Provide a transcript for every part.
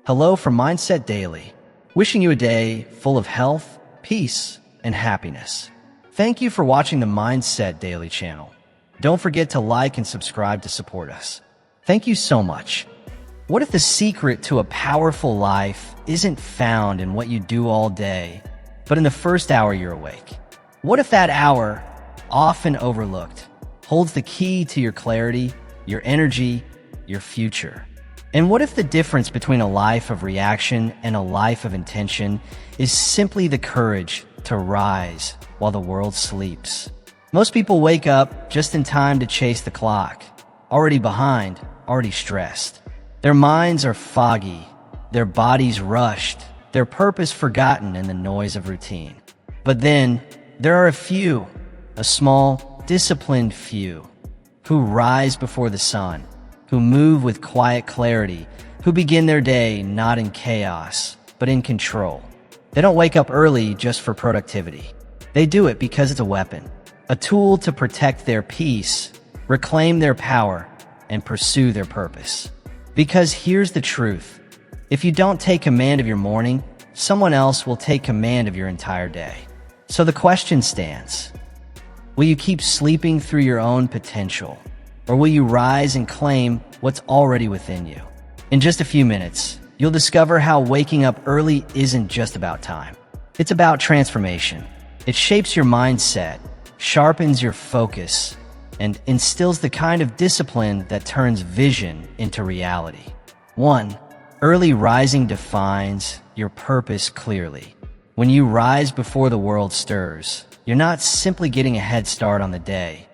Hello from Mindset Daily, wishing you a day full of health, peace, and happiness. Thank you for watching the Mindset Daily channel. Don't forget to like and subscribe to support us. Thank you so much. What if the secret to a powerful life isn't found in what you do all day, but in the first hour you're awake? What if that hour, often overlooked, holds the key to your clarity, your energy, your future? And what if the difference between a life of reaction and a life of intention is simply the courage to rise while the world sleeps? Most people wake up just in time to chase the clock, already behind, already stressed. Their minds are foggy, their bodies rushed, their purpose forgotten in the noise of routine. But then, there are a small, disciplined few, who rise before the sun, who move with quiet clarity, who begin their day not in chaos, but in control. They don't wake up early just for productivity. They do it because it's a weapon, a tool to protect their peace, reclaim their power, and pursue their purpose. Because here's the truth. If you don't take command of your morning, someone else will take command of your entire day. So the question stands, will you keep sleeping through your own potential, or will you rise and claim what's already within you? In just a few minutes, you'll discover how waking up early isn't just about time. It's about transformation. It shapes your mindset, sharpens your focus, and instills the kind of discipline that turns vision into reality. 1. Early rising defines your purpose clearly. When you rise before the world stirs, you're not simply getting a head start on the day.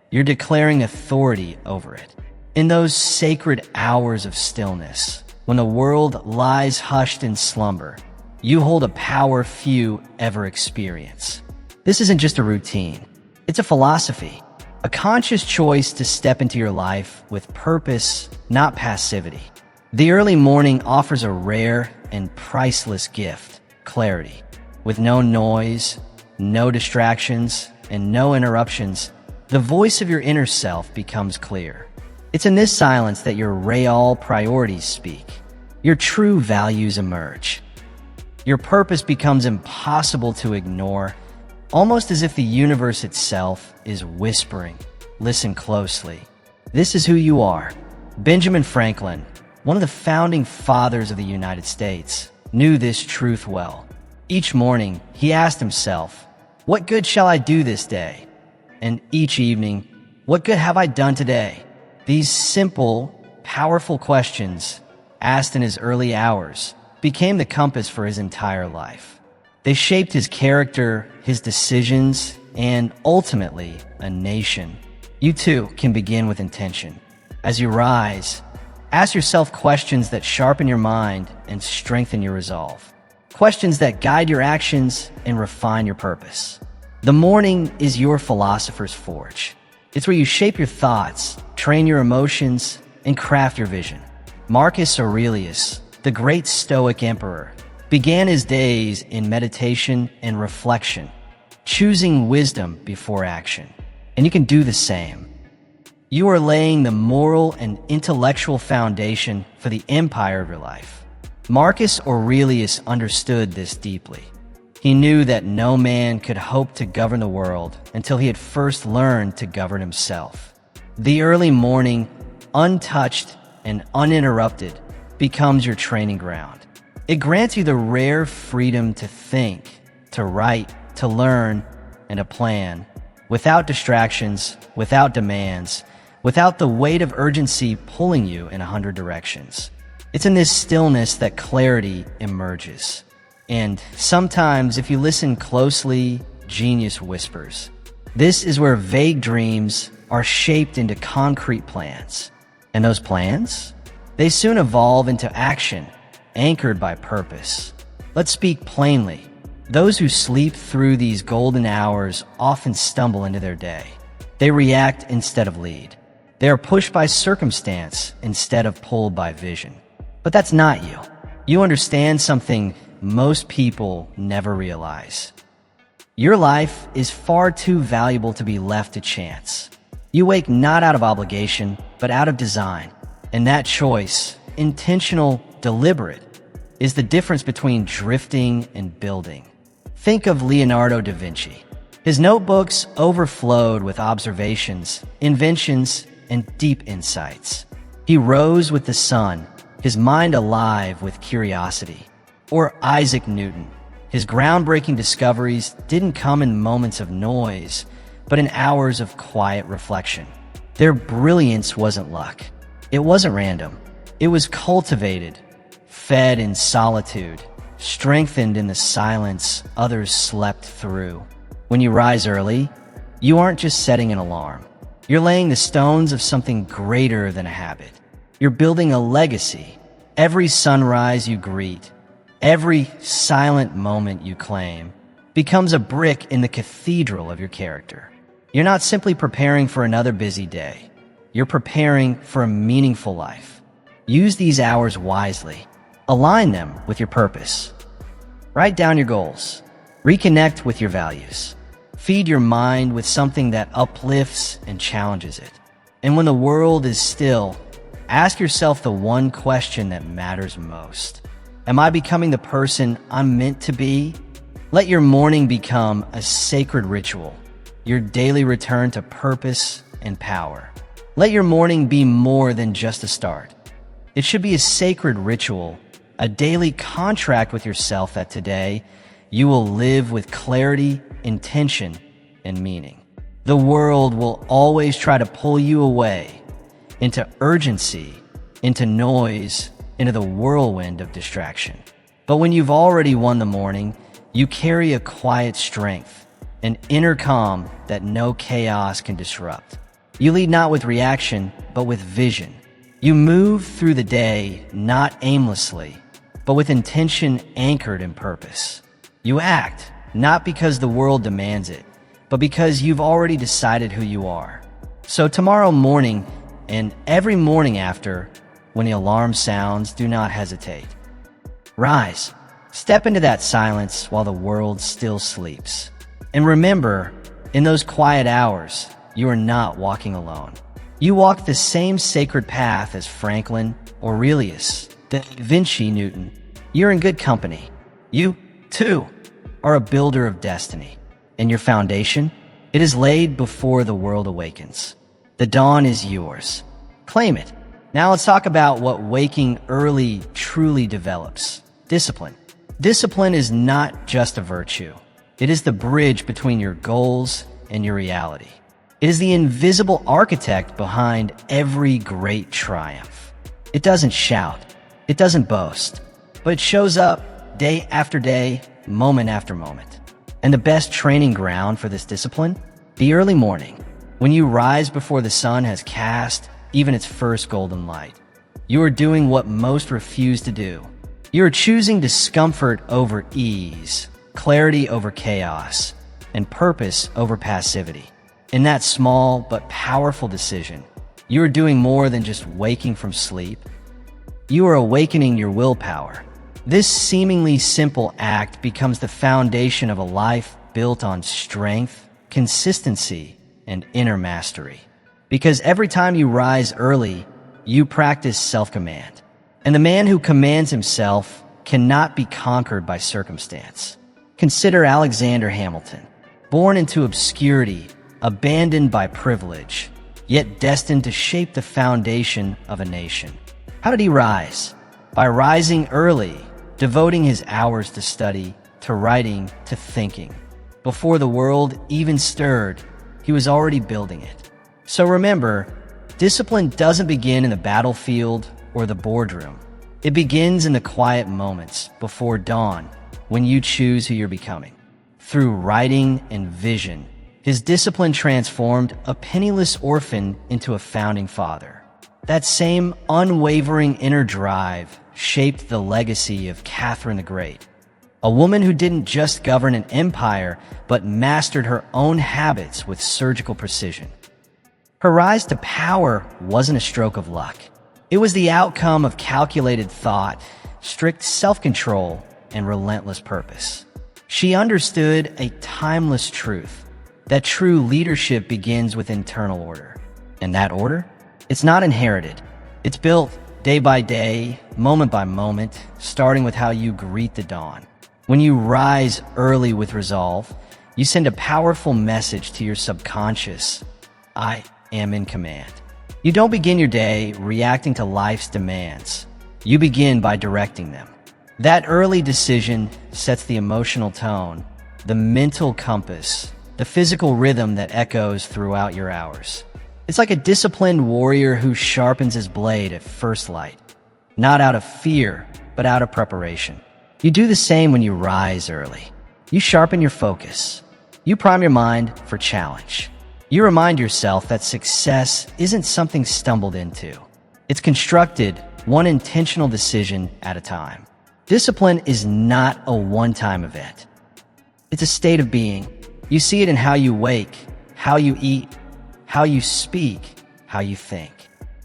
You're declaring authority over it. In those sacred hours of stillness, when the world lies hushed in slumber, you hold a power few ever experience. This isn't just a routine. It's a philosophy, a conscious choice to step into your life with purpose, not passivity. The early morning offers a rare and priceless gift, clarity. With no noise, no distractions, and no interruptions, the voice of your inner self becomes clear. It's in this silence that your real priorities speak. Your true values emerge. Your purpose becomes impossible to ignore, almost as if the universe itself is whispering. Listen closely. This is who you are. Benjamin Franklin, one of the founding fathers of the United States, knew this truth well. Each morning, he asked himself, "What good shall I do this day?" And each evening, "What good have I done today?" These simple, powerful questions, asked in his early hours, became the compass for his entire life. They shaped his character, his decisions, and ultimately, a nation. You too can begin with intention. As you rise, ask yourself questions that sharpen your mind and strengthen your resolve. Questions that guide your actions and refine your purpose. The morning is your philosopher's forge. It's where you shape your thoughts, train your emotions, and craft your vision. Marcus Aurelius, the great Stoic emperor, began his days in meditation and reflection, choosing wisdom before action. And you can do the same. You are laying the moral and intellectual foundation for the empire of your life. Marcus Aurelius understood this deeply. He knew that no man could hope to govern the world until he had first learned to govern himself. The early morning, untouched and uninterrupted, becomes your training ground. It grants you the rare freedom to think, to write, to learn, and to plan, without distractions, without demands, without the weight of urgency pulling you in 100 directions. It's in this stillness that clarity emerges. And sometimes, if you listen closely, genius whispers. This is where vague dreams are shaped into concrete plans. And those plans? They soon evolve into action, anchored by purpose. Let's speak plainly. Those who sleep through these golden hours often stumble into their day. They react instead of lead. They are pushed by circumstance instead of pulled by vision. But that's not you. You understand something most people never realize. Your life is far too valuable to be left to chance. You wake not out of obligation, but out of design. And that choice, intentional, deliberate, is the difference between drifting and building. Think of Leonardo da Vinci. His notebooks overflowed with observations, inventions, and deep insights. He rose with the sun, his mind alive with curiosity. Or Isaac Newton. His groundbreaking discoveries didn't come in moments of noise, but in hours of quiet reflection. Their brilliance wasn't luck. It wasn't random. It was cultivated, fed in solitude, strengthened in the silence others slept through. When you rise early, you aren't just setting an alarm. You're laying the stones of something greater than a habit. You're building a legacy. Every sunrise you greet, every silent moment you claim, becomes a brick in the cathedral of your character. You're not simply preparing for another busy day. You're preparing for a meaningful life. Use these hours wisely. Align them with your purpose. Write down your goals. Reconnect with your values. Feed your mind with something that uplifts and challenges it. And when the world is still, ask yourself the one question that matters most. Am I becoming the person I'm meant to be? Let your morning become a sacred ritual, your daily return to purpose and power. Let your morning be more than just a start. It should be a sacred ritual, a daily contract with yourself that today you will live with clarity, intention, and meaning. The world will always try to pull you away into urgency, into noise, into the whirlwind of distraction. But when you've already won the morning, you carry a quiet strength, an inner calm that no chaos can disrupt. You lead not with reaction, but with vision. You move through the day not aimlessly, but with intention anchored in purpose. You act, not because the world demands it, but because you've already decided who you are. So tomorrow morning, and every morning after, when the alarm sounds, do not hesitate. Rise. Step into that silence while the world still sleeps. And remember, in those quiet hours, you are not walking alone. You walk the same sacred path as Franklin, Aurelius, Da Vinci, Newton. You're in good company. You, too, are a builder of destiny. And your foundation? It is laid before the world awakens. The dawn is yours. Claim it. Now let's talk about what waking early truly develops. Discipline. Discipline is not just a virtue. It is the bridge between your goals and your reality. It is the invisible architect behind every great triumph. It doesn't shout. It doesn't boast. But it shows up day after day, moment after moment. And the best training ground for this discipline? The early morning. When you rise before the sun has cast even its first golden light. You are doing what most refuse to do. You are choosing discomfort over ease, clarity over chaos, and purpose over passivity. In that small but powerful decision, you are doing more than just waking from sleep. You are awakening your willpower. This seemingly simple act becomes the foundation of a life built on strength, consistency, and inner mastery. Because every time you rise early, you practice self-command. And the man who commands himself cannot be conquered by circumstance. Consider Alexander Hamilton, born into obscurity, abandoned by privilege, yet destined to shape the foundation of a nation. How did he rise? By rising early, devoting his hours to study, to writing, to thinking. Before the world even stirred, he was already building it. So remember, discipline doesn't begin in the battlefield or the boardroom. It begins in the quiet moments before dawn, when you choose who you're becoming. Through writing and vision, his discipline transformed a penniless orphan into a founding father. That same unwavering inner drive shaped the legacy of Catherine the Great, a woman who didn't just govern an empire, but mastered her own habits with surgical precision. Her rise to power wasn't a stroke of luck. It was the outcome of calculated thought, strict self-control, and relentless purpose. She understood a timeless truth, that true leadership begins with internal order. And that order? It's not inherited. It's built day by day, moment by moment, starting with how you greet the dawn. When you rise early with resolve, you send a powerful message to your subconscious: I am in command. You don't begin your day reacting to life's demands. You begin by directing them. That early decision sets the emotional tone, the mental compass, the physical rhythm that echoes throughout your hours. It's like a disciplined warrior who sharpens his blade at first light, not out of fear, but out of preparation. You do the same when you rise early. You sharpen your focus. You prime your mind for challenge. You remind yourself that success isn't something stumbled into. It's constructed one intentional decision at a time. Discipline is not a one-time event. It's a state of being. You see it in how you wake, how you eat, how you speak, how you think.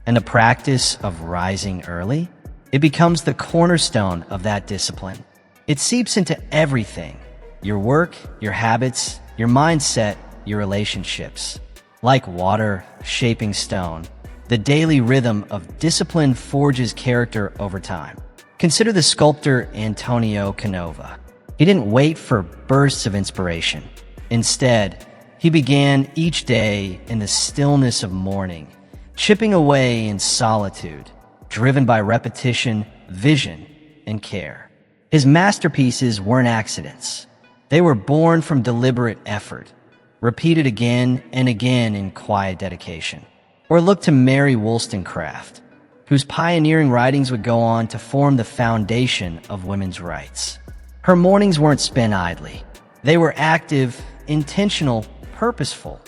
And the practice of rising early, it becomes the cornerstone of that discipline. It seeps into everything: your work, your habits, your mindset, your relationships. Like water shaping stone, the daily rhythm of discipline forges character over time. Consider the sculptor Antonio Canova. He didn't wait for bursts of inspiration. Instead, he began each day in the stillness of morning, chipping away in solitude, driven by repetition, vision, and care. His masterpieces weren't accidents. They were born from deliberate effort, repeated again and again in quiet dedication. Or look to Mary Wollstonecraft, whose pioneering writings would go on to form the foundation of women's rights. Her mornings weren't spent idly. They were active, intentional, purposeful,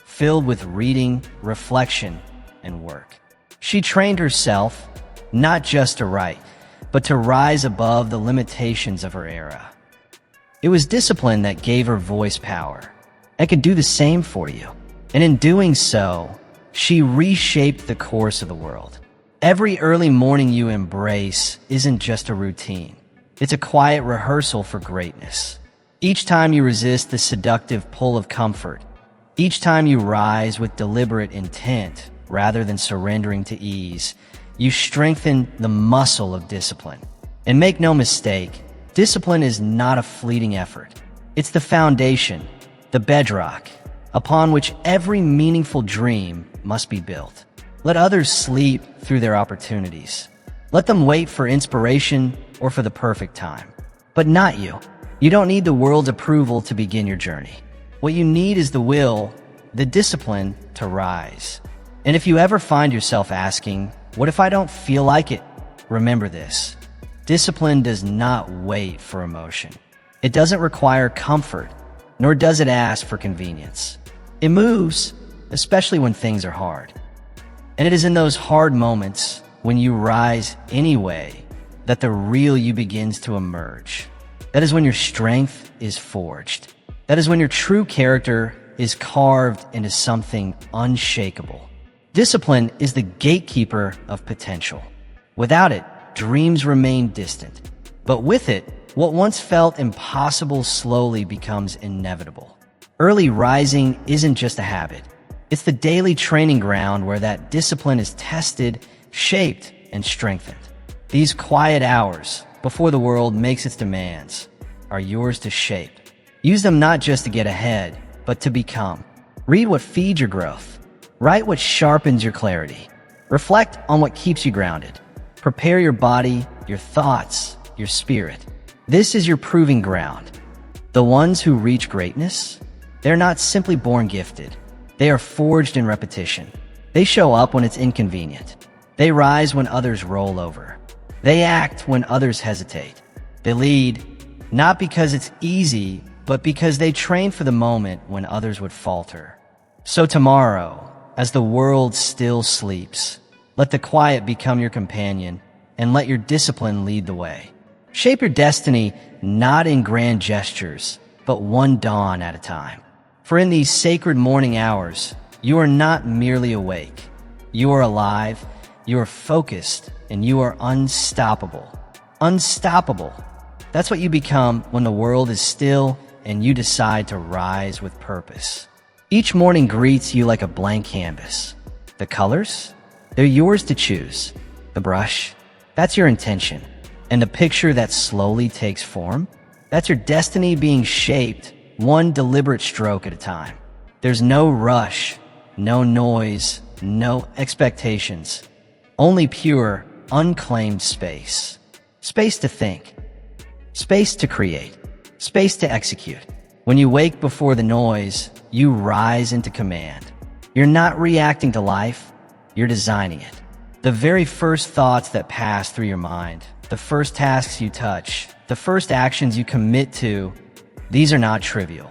filled with reading, reflection, and work. She trained herself not just to write, but to rise above the limitations of her era. It was discipline that gave her voice power. It could do the same for you. And in doing so, she reshaped the course of the world. Every early morning you embrace isn't just a routine. It's a quiet rehearsal for greatness. Each time you resist the seductive pull of comfort, each time you rise with deliberate intent rather than surrendering to ease, you strengthen the muscle of discipline. And make no mistake, discipline is not a fleeting effort. It's the foundation, the bedrock, upon which every meaningful dream must be built. Let others sleep through their opportunities. Let them wait for inspiration or for the perfect time. But not you. You don't need the world's approval to begin your journey. What you need is the will, the discipline to rise. And if you ever find yourself asking, what if I don't feel like it? Remember this. Discipline does not wait for emotion. It doesn't require comfort, nor does it ask for convenience. It moves, especially when things are hard. And it is in those hard moments, when you rise anyway, that the real you begins to emerge. That is when your strength is forged. That is when your true character is carved into something unshakable. Discipline is the gatekeeper of potential. Without it, dreams remain distant. But with it, what once felt impossible slowly becomes inevitable. Early rising isn't just a habit. It's the daily training ground where that discipline is tested, shaped, and strengthened. These quiet hours, before the world makes its demands, are yours to shape. Use them not just to get ahead, but to become. Read what feeds your growth. Write what sharpens your clarity. Reflect on what keeps you grounded. Prepare your body, your thoughts, your spirit. This is your proving ground. The ones who reach greatness, they're not simply born gifted. They are forged in repetition. They show up when it's inconvenient. They rise when others roll over. They act when others hesitate. They lead, not because it's easy, but because they train for the moment when others would falter. So tomorrow, as the world still sleeps, let the quiet become your companion, and let your discipline lead the way. Shape your destiny not in grand gestures, but one dawn at a time. For in these sacred morning hours, you are not merely awake. You are alive, you are focused, and you are unstoppable. Unstoppable. That's what you become when the world is still and you decide to rise with purpose. Each morning greets you like a blank canvas. The colors? They're yours to choose. The brush? That's your intention. And the picture that slowly takes form? That's your destiny being shaped one deliberate stroke at a time. There's no rush, no noise, no expectations. Only pure, unclaimed space. Space to think. Space to create. Space to execute. When you wake before the noise, you rise into command. You're not reacting to life, you're designing it. The very first thoughts that pass through your mind, the first tasks you touch, the first actions you commit to, these are not trivial.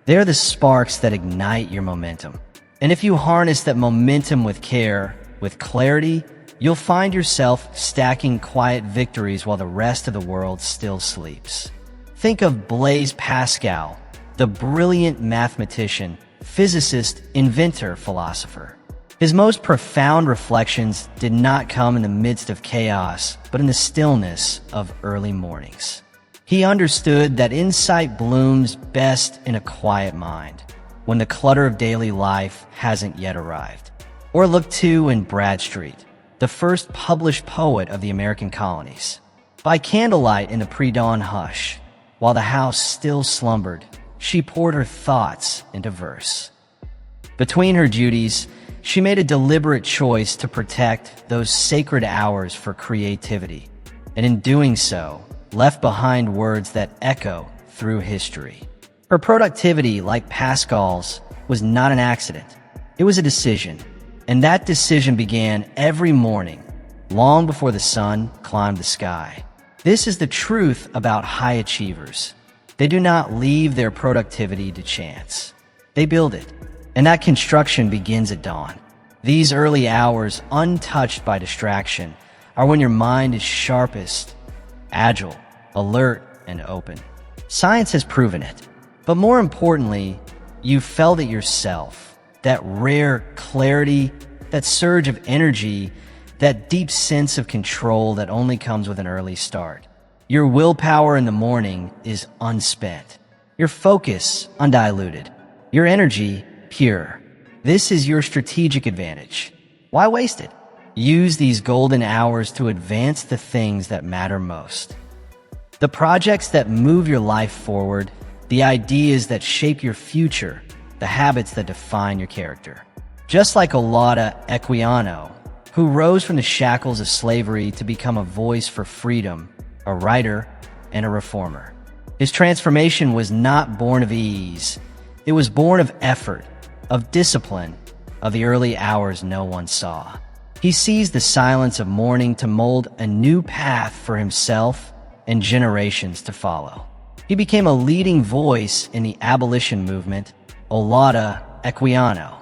They're the sparks that ignite your momentum. And if you harness that momentum with care, with clarity, you'll find yourself stacking quiet victories while the rest of the world still sleeps. Think of Blaise Pascal, the brilliant mathematician, physicist, inventor, philosopher. His most profound reflections did not come in the midst of chaos, but in the stillness of early mornings. He understood that insight blooms best in a quiet mind, when the clutter of daily life hasn't yet arrived. Or look too in Bradstreet, the first published poet of the American colonies. By candlelight in the pre-dawn hush, while the house still slumbered, she poured her thoughts into verse. Between her duties, she made a deliberate choice to protect those sacred hours for creativity, and in doing so, left behind words that echo through history. Her productivity, like Pascal's, was not an accident. It was a decision, and that decision began every morning, long before the sun climbed the sky. This is the truth about high achievers. They do not leave their productivity to chance. They build it, and that construction begins at dawn. These early hours, untouched by distraction, are when your mind is sharpest, agile, alert, and open. Science has proven it, but more importantly, you felt it yourself. That rare clarity, that surge of energy, that deep sense of control that only comes with an early start. Your willpower in the morning is unspent. Your focus undiluted. Your energy pure. This is your strategic advantage. Why waste it? Use these golden hours to advance the things that matter most. The projects that move your life forward, the ideas that shape your future, the habits that define your character. Just like Olaudah Equiano, who rose from the shackles of slavery to become a voice for freedom, a writer, and a reformer. His transformation was not born of ease. It was born of effort, of discipline, of the early hours no one saw. He seized the silence of morning to mold a new path for himself and generations to follow. He became a leading voice in the abolition movement, Olaudah Equiano.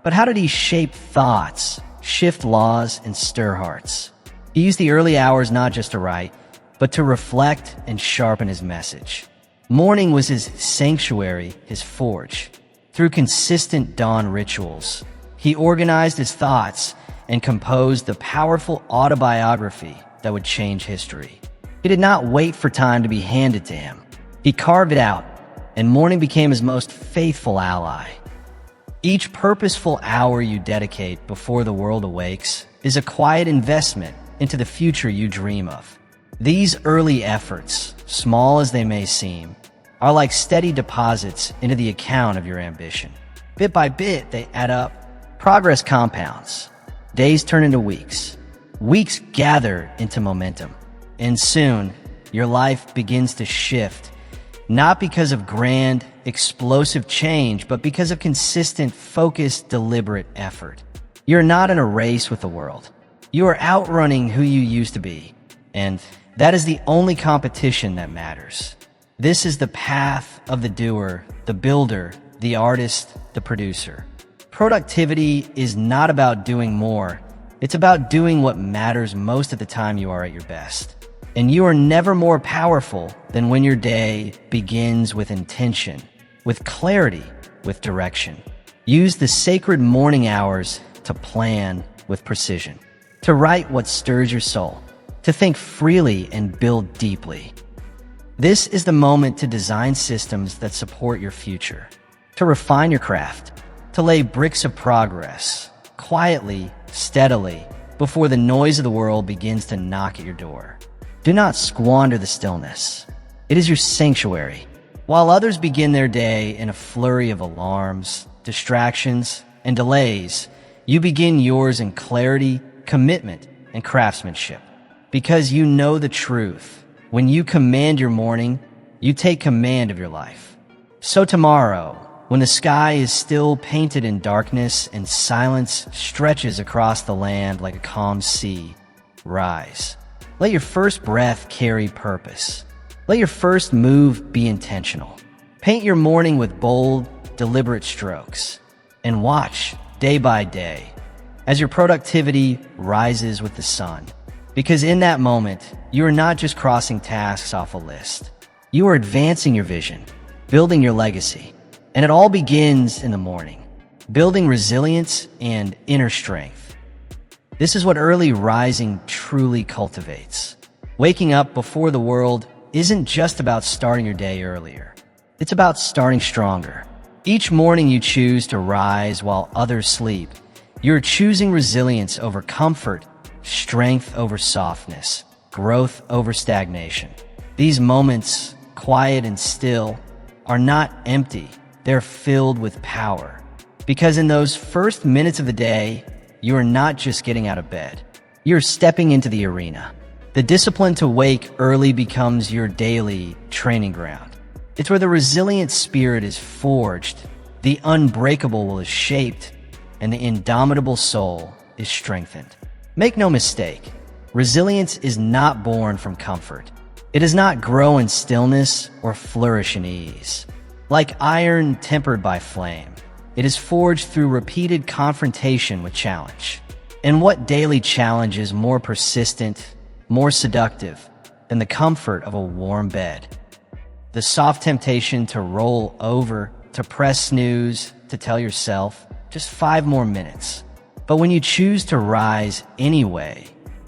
But how did he shape thoughts, shift laws, and stir hearts? He used the early hours not just to write, but to reflect and sharpen his message. Morning was his sanctuary, his forge. Through consistent dawn rituals, he organized his thoughts and composed the powerful autobiography that would change history. He did not wait for time to be handed to him. He carved it out, and morning became his most faithful ally. Each purposeful hour you dedicate before the world awakes is a quiet investment into the future you dream of. These early efforts, small as they may seem, are like steady deposits into the account of your ambition. Bit by bit, they add up. Progress compounds. Days turn into weeks. Weeks gather into momentum. And soon, your life begins to shift, not because of grand, explosive change, but because of consistent, focused, deliberate effort. You're not in a race with the world. You are outrunning who you used to be, and that is the only competition that matters. This is the path of the doer, the builder, the artist, the producer. Productivity is not about doing more. It's about doing what matters most at the time you are at your best. And you are never more powerful than when your day begins with intention, with clarity, with direction. Use the sacred morning hours to plan with precision, to write what stirs your soul, to think freely and build deeply. This is the moment to design systems that support your future, to refine your craft, to lay bricks of progress, quietly, steadily, before the noise of the world begins to knock at your door. Do not squander the stillness. It is your sanctuary. While others begin their day in a flurry of alarms, distractions, and delays, you begin yours in clarity, commitment, and craftsmanship. Because you know the truth. When you command your morning, you take command of your life. So tomorrow, when the sky is still painted in darkness and silence stretches across the land like a calm sea, rise. Let your first breath carry purpose. Let your first move be intentional. Paint your morning with bold, deliberate strokes. And watch, day by day, as your productivity rises with the sun. Because in that moment, you are not just crossing tasks off a list. You are advancing your vision, building your legacy. And it all begins in the morning, building resilience and inner strength. This is what early rising truly cultivates. Waking up before the world isn't just about starting your day earlier. It's about starting stronger. Each morning you choose to rise while others sleep. You're choosing resilience over comfort, strength over softness, growth over stagnation. These moments, quiet and still, are not empty. They're filled with power. Because in those first minutes of the day, you are not just getting out of bed. You're stepping into the arena. The discipline to wake early becomes your daily training ground. It's where the resilient spirit is forged, the unbreakable will is shaped, and the indomitable soul is strengthened. Make no mistake, resilience is not born from comfort. It does not grow in stillness or flourish in ease. Like iron tempered by flame, it is forged through repeated confrontation with challenge. And what daily challenge is more persistent, more seductive than the comfort of a warm bed? The soft temptation to roll over, to press snooze, to tell yourself, just 5 more minutes. But when you choose to rise anyway,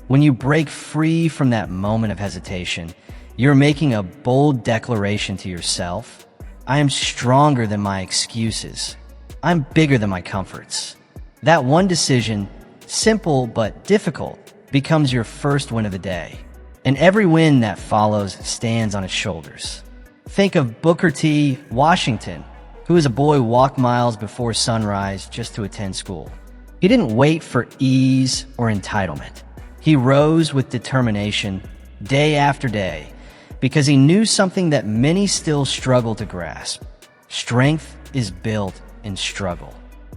when you break free from that moment of hesitation, you're making a bold declaration to yourself. I am stronger than my excuses. I'm bigger than my comforts. That one decision, simple but difficult, becomes your first win of the day. And every win that follows stands on its shoulders. Think of Booker T. Washington, who as a boy walked miles before sunrise just to attend school. He didn't wait for ease or entitlement. He rose with determination day after day because he knew something that many still struggle to grasp. Strength is built in struggle.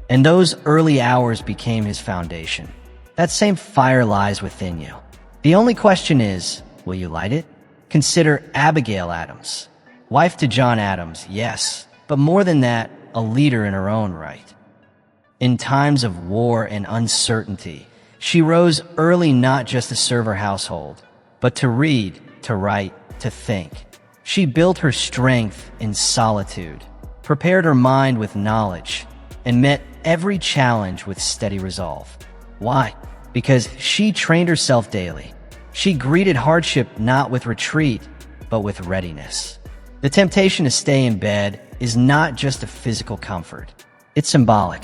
And those early hours became his foundation. That same fire lies within you. The only question is, will you light it? Consider Abigail Adams. Wife to John Adams, yes, but more than that, a leader in her own right. In times of war and uncertainty, she rose early not just to serve her household, but to read, to write, to think. She built her strength in solitude, prepared her mind with knowledge, and met every challenge with steady resolve. Why? Because she trained herself daily. She greeted hardship not with retreat, but with readiness. The temptation to stay in bed is not just a physical comfort. It's symbolic.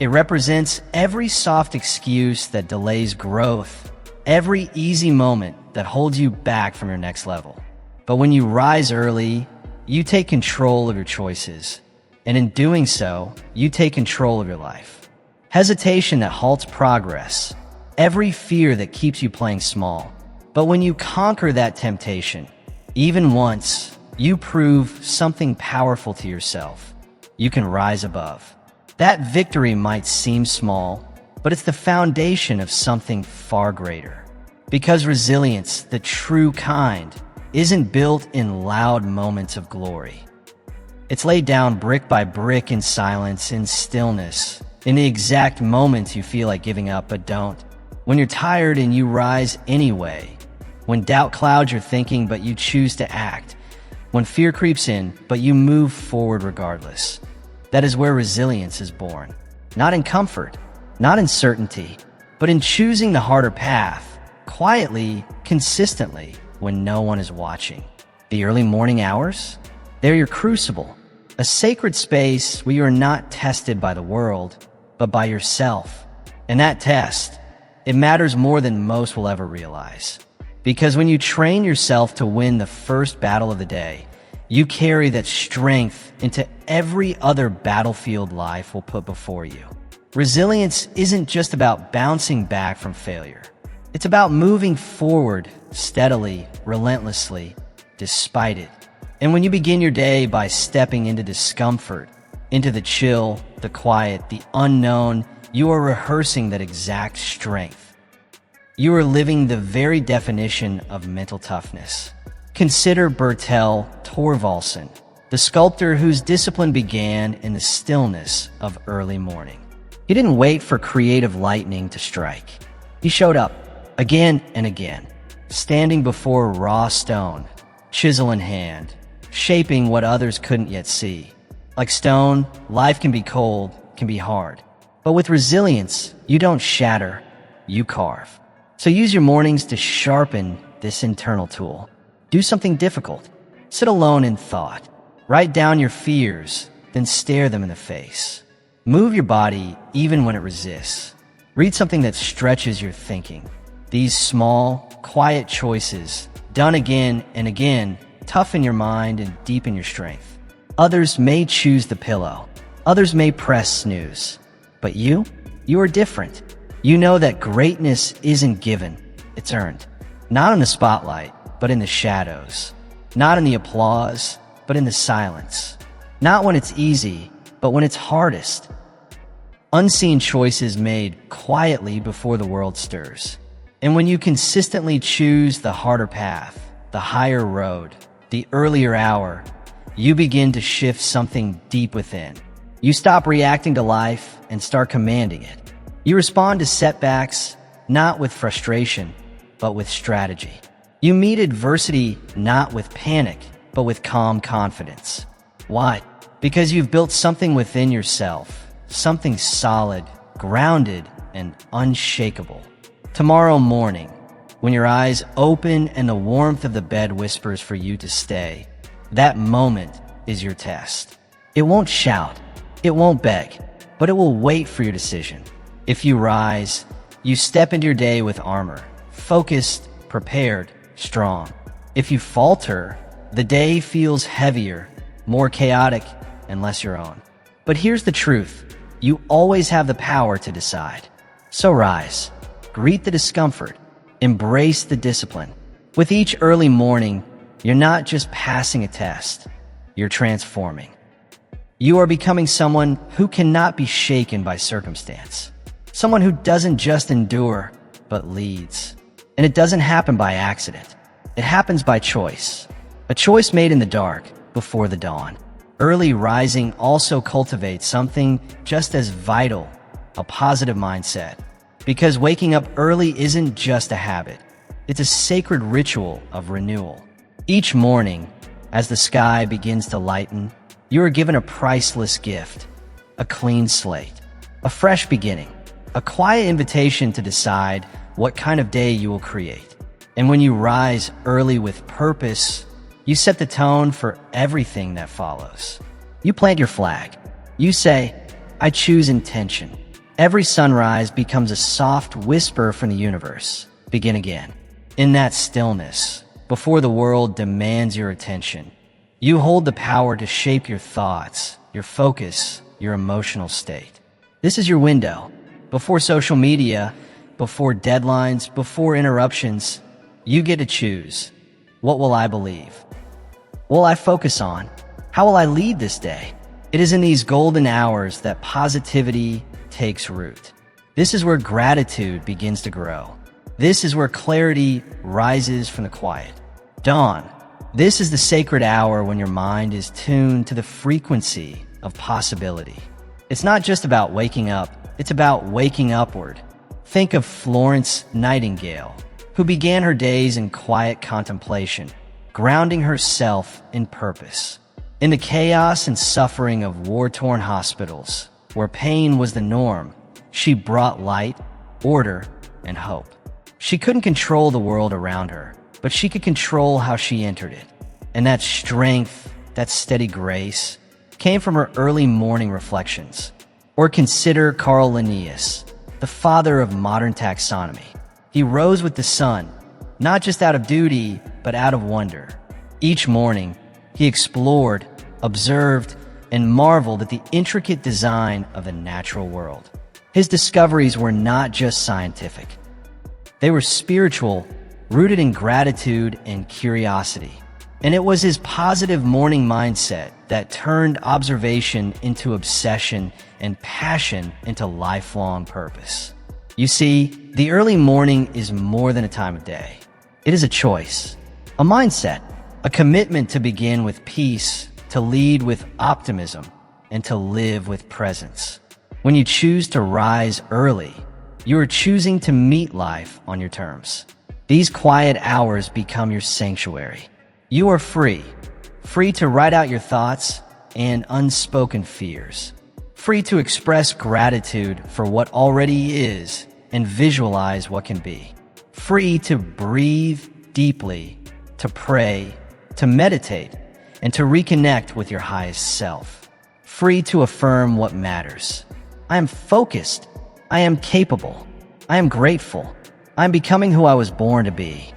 It represents every soft excuse that delays growth, every easy moment that holds you back from your next level. But when you rise early, you take control of your choices. And in doing so, you take control of your life. Hesitation that halts progress, every fear that keeps you playing small. But when you conquer that temptation, even once, you prove something powerful to yourself. You can rise above. That victory might seem small, but it's the foundation of something far greater. Because resilience, the true kind, isn't built in loud moments of glory. It's laid down brick by brick in silence, in stillness, in the exact moments you feel like giving up but don't. When you're tired and you rise anyway. When doubt clouds your thinking but you choose to act. When fear creeps in but you move forward regardless. That is where resilience is born. Not in comfort, not in certainty, but in choosing the harder path, quietly, consistently, when no one is watching. The early morning hours? They're your crucible, a sacred space where you are not tested by the world, but by yourself. And that test, it matters more than most will ever realize. Because when you train yourself to win the first battle of the day, you carry that strength into every other battlefield life will put before you. Resilience isn't just about bouncing back from failure. It's about moving forward steadily, relentlessly, despite it. And when you begin your day by stepping into discomfort, into the chill, the quiet, the unknown, you are rehearsing that exact strength. You are living the very definition of mental toughness. Consider Bertel Thorvaldsen, the sculptor whose discipline began in the stillness of early morning. He didn't wait for creative lightning to strike. He showed up again and again, standing before raw stone, chisel in hand, shaping what others couldn't yet see. Like stone, life can be cold, can be hard. But with resilience, you don't shatter, you carve. So use your mornings to sharpen this internal tool. Do something difficult. Sit alone in thought. Write down your fears, then stare them in the face. Move your body even when it resists. Read something that stretches your thinking. These small, quiet choices, done again and again, toughen your mind and deepen your strength. Others may choose the pillow. Others may press snooze. But you are different. You know that greatness isn't given, it's earned. Not in the spotlight, but in the shadows. Not in the applause, but in the silence. Not when it's easy, but when it's hardest. Unseen choices made quietly before the world stirs. And when you consistently choose the harder path, the higher road, the earlier hour, you begin to shift something deep within. You stop reacting to life and start commanding it. You respond to setbacks, not with frustration, but with strategy. You meet adversity not with panic, but with calm confidence. Why? Because you've built something within yourself, something solid, grounded, and unshakable. Tomorrow morning, when your eyes open and the warmth of the bed whispers for you to stay, that moment is your test. It won't shout, it won't beg, but it will wait for your decision. If you rise, you step into your day with armor, focused, prepared, strong. If you falter, the day feels heavier, more chaotic, and less your own. But here's the truth. You always have the power to decide. So rise, greet the discomfort, embrace the discipline. With each early morning, you're not just passing a test, you're transforming. You are becoming someone who cannot be shaken by circumstance. Someone who doesn't just endure, but leads. And it doesn't happen by accident. It happens by choice. A choice made in the dark, before the dawn. Early rising also cultivates something just as vital, a positive mindset. Because waking up early isn't just a habit. It's a sacred ritual of renewal. Each morning, as the sky begins to lighten, you are given a priceless gift, a clean slate, a fresh beginning, a quiet invitation to decide what kind of day you will create. And when you rise early with purpose, you set the tone for everything that follows. You plant your flag. You say, I choose intention. Every sunrise becomes a soft whisper from the universe. Begin again. In that stillness, before the world demands your attention, you hold the power to shape your thoughts, your focus, your emotional state. This is your window. Before social media, before deadlines, before interruptions, you get to choose. What will I believe? What will I focus on? How will I lead this day? It is in these golden hours that positivity takes root. This is where gratitude begins to grow. This is where clarity rises from the quiet. Dawn. This is the sacred hour when your mind is tuned to the frequency of possibility. It's not just about waking up, it's about waking upward. Think of Florence Nightingale, who began her days in quiet contemplation, grounding herself in purpose. In the chaos and suffering of war-torn hospitals, where pain was the norm, she brought light, order, and hope. She couldn't control the world around her, but she could control how she entered it. And that strength, that steady grace, came from her early morning reflections. Or consider Carl Linnaeus, the father of modern taxonomy. He rose with the sun, not just out of duty, but out of wonder. Each morning, he explored, observed, and marveled at the intricate design of the natural world. His discoveries were not just scientific. They were spiritual, rooted in gratitude and curiosity. And it was his positive morning mindset that turned observation into obsession and passion into lifelong purpose. You see, the early morning is more than a time of day. It is a choice, a mindset, a commitment to begin with peace, to lead with optimism, and to live with presence. When you choose to rise early, you are choosing to meet life on your terms. These quiet hours become your sanctuary. You are free to write out your thoughts and unspoken fears, free to express gratitude for what already is and visualize what can be, free to breathe deeply, to pray, to meditate, and to reconnect with your highest self, free to affirm what matters. I am focused. I am capable. I am grateful. I am becoming who I was born to be.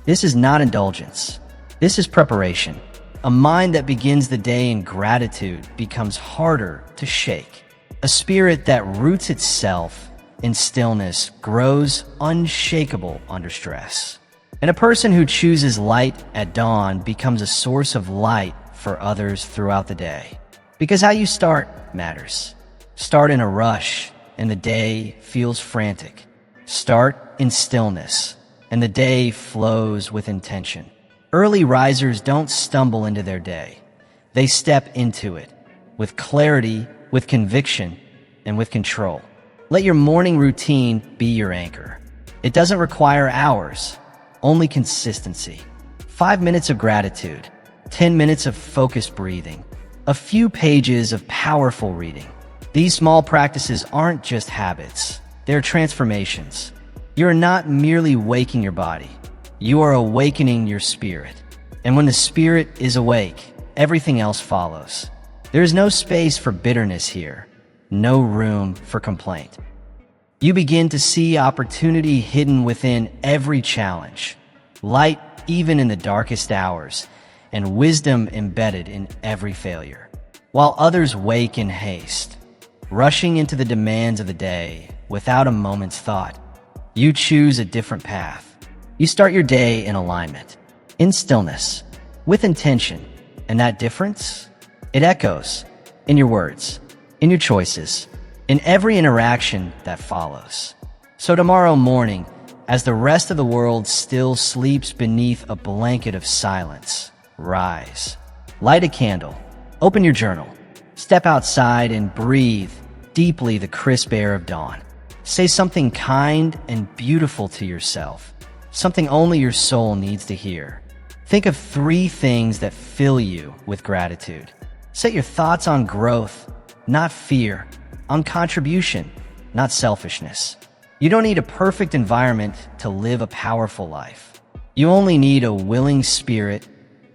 This is not indulgence. This is preparation. A mind that begins the day in gratitude becomes harder to shake. A spirit that roots itself in stillness grows unshakable under stress. And a person who chooses light at dawn becomes a source of light for others throughout the day. Because how you start matters. Start in a rush, and the day feels frantic. Start in stillness, and the day flows with intention. Early risers don't stumble into their day. They step into it with clarity, with conviction, and with control. Let your morning routine be your anchor. It doesn't require hours, only consistency. 5 minutes of gratitude, 10 minutes of focused breathing, a few pages of powerful reading. These small practices aren't just habits, they're transformations. You're not merely waking your body, you are awakening your spirit. And when the spirit is awake, everything else follows. There is no space for bitterness here, no room for complaint. You begin to see opportunity hidden within every challenge, light even in the darkest hours, and wisdom embedded in every failure. While others wake in haste, rushing into the demands of the day without a moment's thought, you choose a different path. You start your day in alignment, in stillness, with intention, and that difference, it echoes in your words, in your choices, in every interaction that follows. So tomorrow morning, as the rest of the world still sleeps beneath a blanket of silence, rise, light a candle, open your journal, step outside and breathe deeply the crisp air of dawn. Say something kind and beautiful to yourself, something only your soul needs to hear. Think of 3 things that fill you with gratitude. Set your thoughts on growth, not fear, on contribution, not selfishness. You don't need a perfect environment to live a powerful life. You only need a willing spirit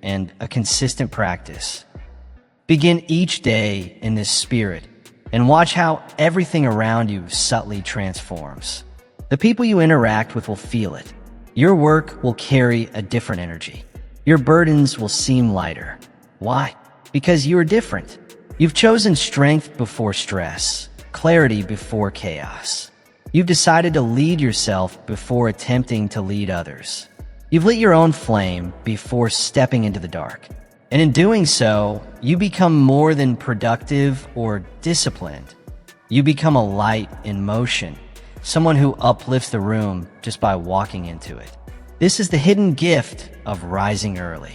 and a consistent practice. Begin each day in this spirit and watch how everything around you subtly transforms. The people you interact with will feel it. Your work will carry a different energy. Your burdens will seem lighter. Why? Because you are different. You've chosen strength before stress, clarity before chaos. You've decided to lead yourself before attempting to lead others. You've lit your own flame before stepping into the dark. And in doing so, you become more than productive or disciplined. You become a light in motion, someone who uplifts the room just by walking into it. This is the hidden gift of rising early.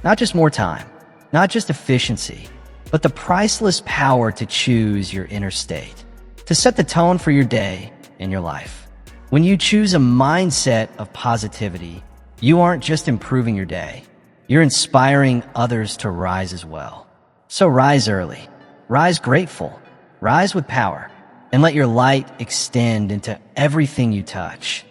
Not just more time, not just efficiency, but the priceless power to choose your inner state, to set the tone for your day and your life. When you choose a mindset of positivity, you aren't just improving your day, you're inspiring others to rise as well. So rise early, rise grateful, rise with power, and let your light extend into everything you touch.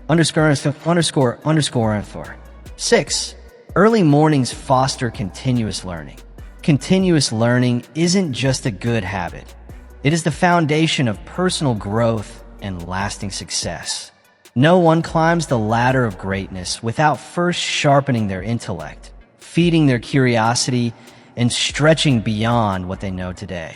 Underscore. Underscore. 6. Early mornings foster continuous learning. Continuous learning isn't just a good habit. It is the foundation of personal growth and lasting success. No one climbs the ladder of greatness without first sharpening their intellect, feeding their curiosity, and stretching beyond what they know today.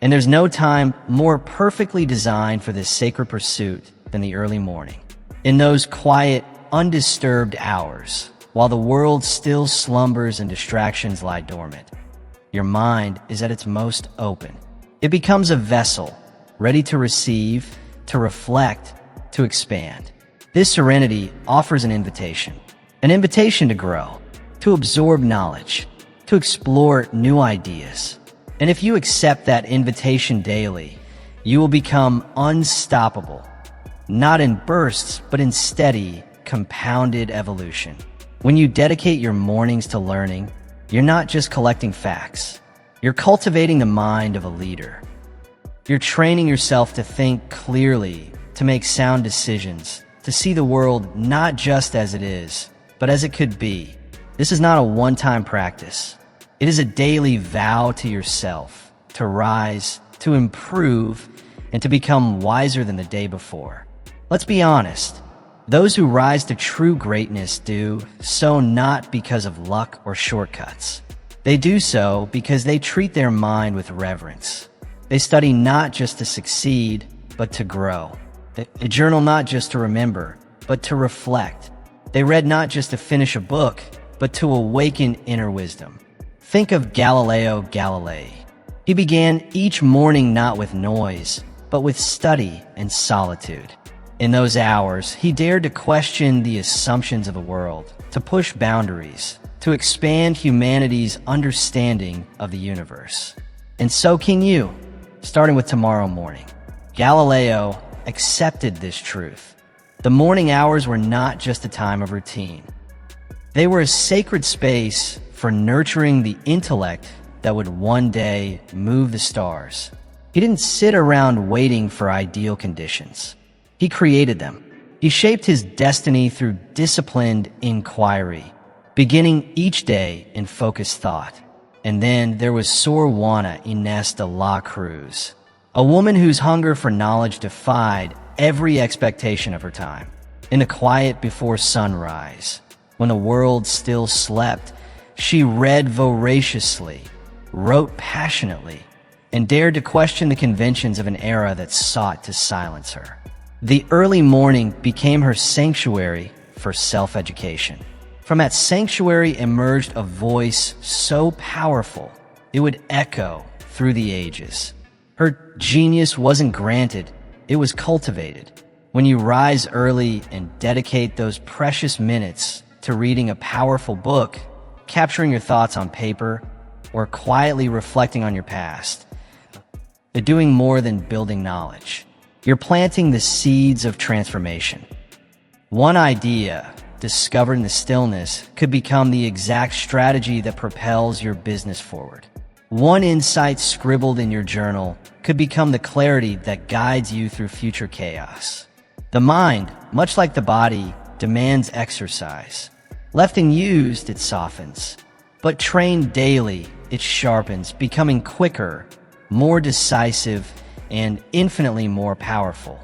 And there's no time more perfectly designed for this sacred pursuit than the early morning. In those quiet, undisturbed hours, while the world still slumbers and distractions lie dormant, your mind is at its most open. It becomes a vessel, ready to receive, to reflect, to expand. This serenity offers an invitation to grow, to absorb knowledge, to explore new ideas. And if you accept that invitation daily, you will become unstoppable, not in bursts, but in steady, compounded evolution. When you dedicate your mornings to learning, you're not just collecting facts. You're cultivating the mind of a leader. You're training yourself to think clearly, to make sound decisions, to see the world not just as it is, but as it could be. This is not a one-time practice. It is a daily vow to yourself, to rise, to improve, and to become wiser than the day before. Let's be honest. Those who rise to true greatness do so not because of luck or shortcuts. They do so because they treat their mind with reverence. They study not just to succeed, but to grow. They journal not just to remember, but to reflect. They read not just to finish a book, but to awaken inner wisdom. Think of Galileo Galilei. He began each morning not with noise, but with study and solitude. In those hours, he dared to question the assumptions of the world, to push boundaries, to expand humanity's understanding of the universe. And so can you, starting with tomorrow morning. Galileo accepted this truth. The morning hours were not just a time of routine. They were a sacred space for nurturing the intellect that would one day move the stars. He didn't sit around waiting for ideal conditions. He created them. He shaped his destiny through disciplined inquiry, beginning each day in focused thought. And then there was Sor Juana Inés de la Cruz, a woman whose hunger for knowledge defied every expectation of her time. In the quiet before sunrise, when the world still slept, she read voraciously, wrote passionately, and dared to question the conventions of an era that sought to silence her. The early morning became her sanctuary for self-education. From that sanctuary emerged a voice so powerful, it would echo through the ages. Her genius wasn't granted, it was cultivated. When you rise early and dedicate those precious minutes to reading a powerful book, capturing your thoughts on paper, or quietly reflecting on your past, you're doing more than building knowledge. You're planting the seeds of transformation. One idea discovered in the stillness could become the exact strategy that propels your business forward. One insight scribbled in your journal could become the clarity that guides you through future chaos. The mind, much like the body, demands exercise. Left unused, it softens. But trained daily, it sharpens, becoming quicker, more decisive, and infinitely more powerful.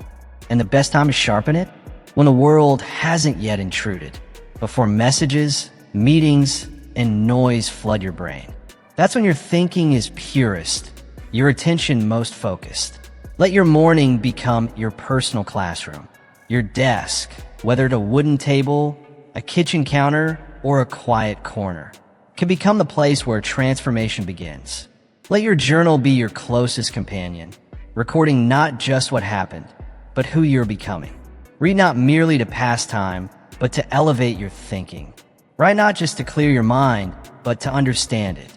And the best time to sharpen it? When the world hasn't yet intruded, before messages, meetings, and noise flood your brain. That's when your thinking is purest, your attention most focused. Let your morning become your personal classroom. Your desk, whether at a wooden table, a kitchen counter, or a quiet corner, can become the place where transformation begins. Let your journal be your closest companion, recording not just what happened, but who you're becoming. Read not merely to pass time, but to elevate your thinking. Write not just to clear your mind, but to understand it.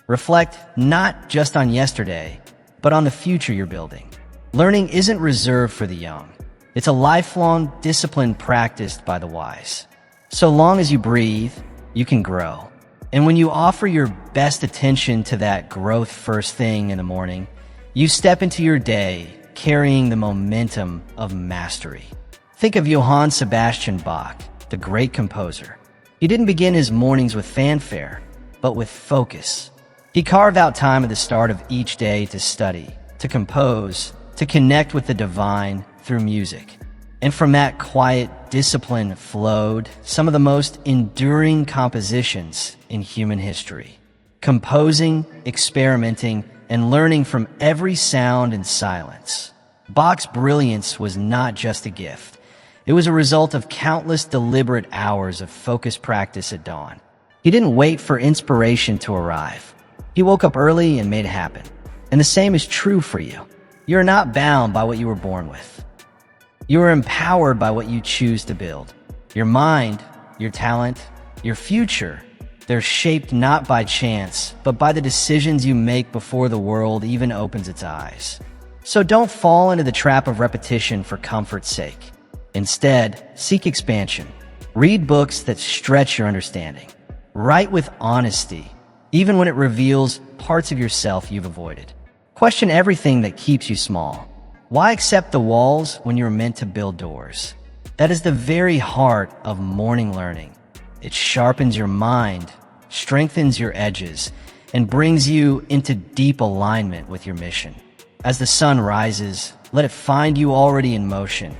Reflect not just on yesterday, but on the future you're building. Learning isn't reserved for the young. It's a lifelong discipline practiced by the wise. So long as you breathe, you can grow. And when you offer your best attention to that growth first thing in the morning, you step into your day carrying the momentum of mastery. Think of Johann Sebastian Bach, the great composer. He didn't begin his mornings with fanfare, but with focus. He carved out time at the start of each day to study, to compose, to connect with the divine through music. And from that quiet discipline flowed some of the most enduring compositions in human history. Composing, experimenting, and learning from every sound and silence. Bach's brilliance was not just a gift. It was a result of countless deliberate hours of focused practice at dawn. He didn't wait for inspiration to arrive. He woke up early and made it happen. And the same is true for you. You are not bound by what you were born with. You are empowered by what you choose to build. Your mind, your talent, your future, they're shaped not by chance, but by the decisions you make before the world even opens its eyes. So don't fall into the trap of repetition for comfort's sake. Instead, seek expansion. Read books that stretch your understanding. Write with honesty, even when it reveals parts of yourself you've avoided. Question everything that keeps you small. Why accept the walls when you're meant to build doors? That is the very heart of morning learning. It sharpens your mind, strengthens your edges, and brings you into deep alignment with your mission. As the sun rises, let it find you already in motion,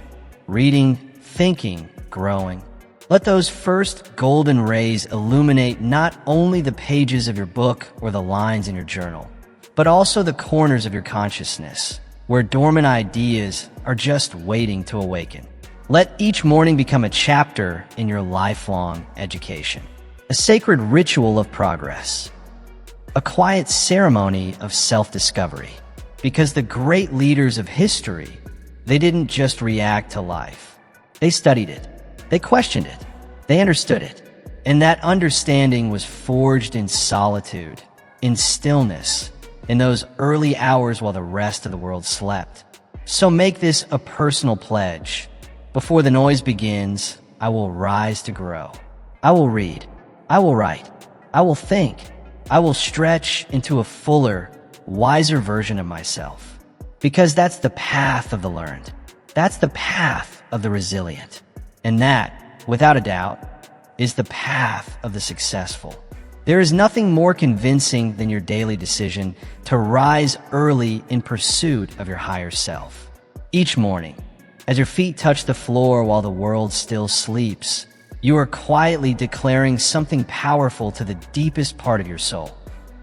reading, thinking, growing. Let those first golden rays illuminate not only the pages of your book or the lines in your journal, but also the corners of your consciousness, where dormant ideas are just waiting to awaken. Let each morning become a chapter in your lifelong education, a sacred ritual of progress, a quiet ceremony of self-discovery. Because the great leaders of history, they didn't just react to life. They studied it. They questioned it. They understood it. And that understanding was forged in solitude, in stillness, in those early hours while the rest of the world slept. So make this a personal pledge. Before the noise begins, I will rise to grow. I will read. I will write. I will think. I will stretch into a fuller, wiser version of myself. Because that's the path of the learned. That's the path of the resilient. And that, without a doubt, is the path of the successful. There is nothing more convincing than your daily decision to rise early in pursuit of your higher self. Each morning, as your feet touch the floor while the world still sleeps, you are quietly declaring something powerful to the deepest part of your soul.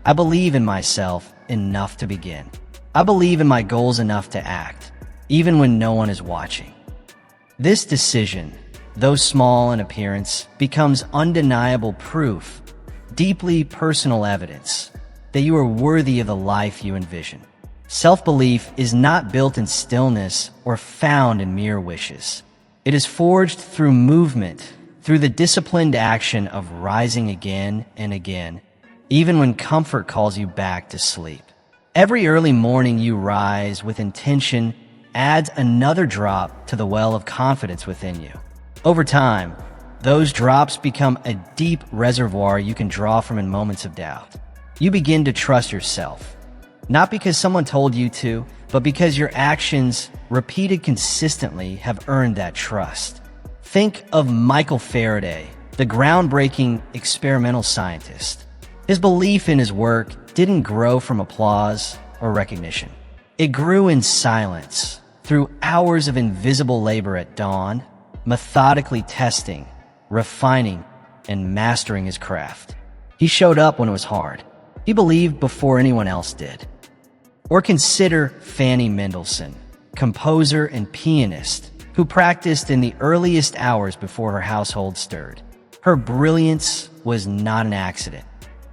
I believe in myself enough to begin. I believe in my goals enough to act, even when no one is watching. This decision, though small in appearance, becomes undeniable proof, deeply personal evidence, that you are worthy of the life you envision. Self-belief is not built in stillness or found in mere wishes. It is forged through movement, through the disciplined action of rising again and again, even when comfort calls you back to sleep. Every early morning you rise with intention adds another drop to the well of confidence within you. Over time, those drops become a deep reservoir you can draw from in moments of doubt. You begin to trust yourself, not because someone told you to, but because your actions, repeated consistently, have earned that trust. Think of Michael Faraday, the groundbreaking experimental scientist. His belief in his work didn't grow from applause or recognition. It grew in silence, through hours of invisible labor at dawn, methodically testing, refining, and mastering his craft. He showed up when it was hard. He believed before anyone else did. Or consider Fanny Mendelssohn, composer and pianist, who practiced in the earliest hours before her household stirred. Her brilliance was not an accident.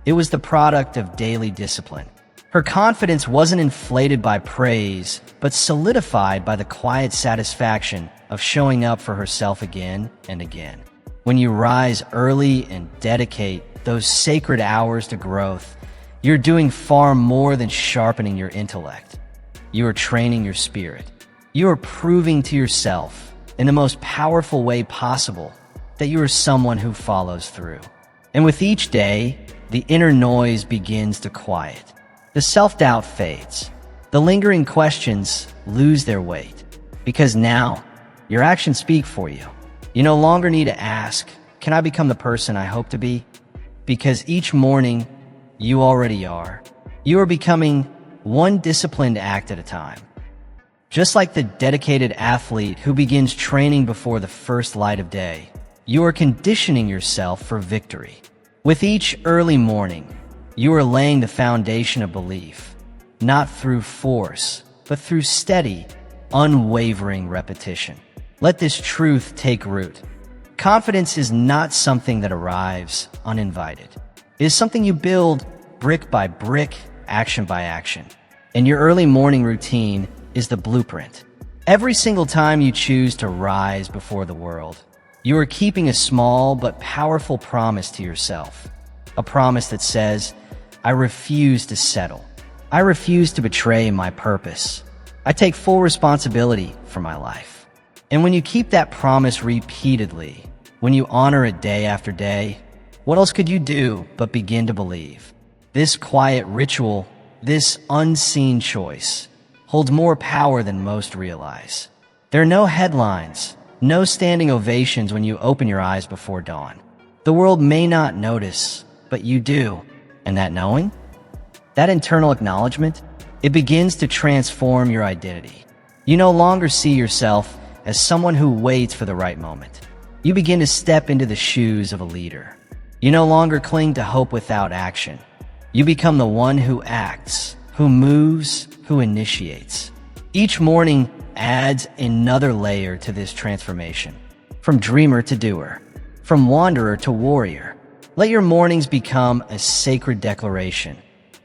It was the product of daily discipline. Her confidence wasn't inflated by praise, but solidified by the quiet satisfaction of showing up for herself again and again. When you rise early and dedicate those sacred hours to growth, you're doing far more than sharpening your intellect. You are training your spirit. You are proving to yourself in the most powerful way possible that you are someone who follows through. And with each day, the inner noise begins to quiet. The self-doubt fades. The lingering questions lose their weight. Because now, your actions speak for you. You no longer need to ask, can I become the person I hope to be? Because each morning, you already are. You are becoming one disciplined act at a time. Just like the dedicated athlete who begins training before the first light of day, you are conditioning yourself for victory. With each early morning, you are laying the foundation of belief, not through force, but through steady, unwavering repetition. Let this truth take root. Confidence is not something that arrives uninvited. It is something you build brick by brick, action by action. And your early morning routine is the blueprint. Every single time you choose to rise before the world, you are keeping a small but powerful promise to yourself. A promise that says, I refuse to settle. I refuse to betray my purpose. I take full responsibility for my life. And when you keep that promise repeatedly, when you honor it day after day, what else could you do but begin to believe? This quiet ritual, this unseen choice, holds more power than most realize. There are no headlines, no standing ovations when you open your eyes before dawn. The world may not notice, but you do. And that knowing, that internal acknowledgement, it begins to transform your identity. You no longer see yourself as someone who waits for the right moment. You begin to step into the shoes of a leader. You no longer cling to hope without action. You become the one who acts, who moves, who initiates. Each morning adds another layer to this transformation. From dreamer to doer, from wanderer to warrior. Let your mornings become a sacred declaration.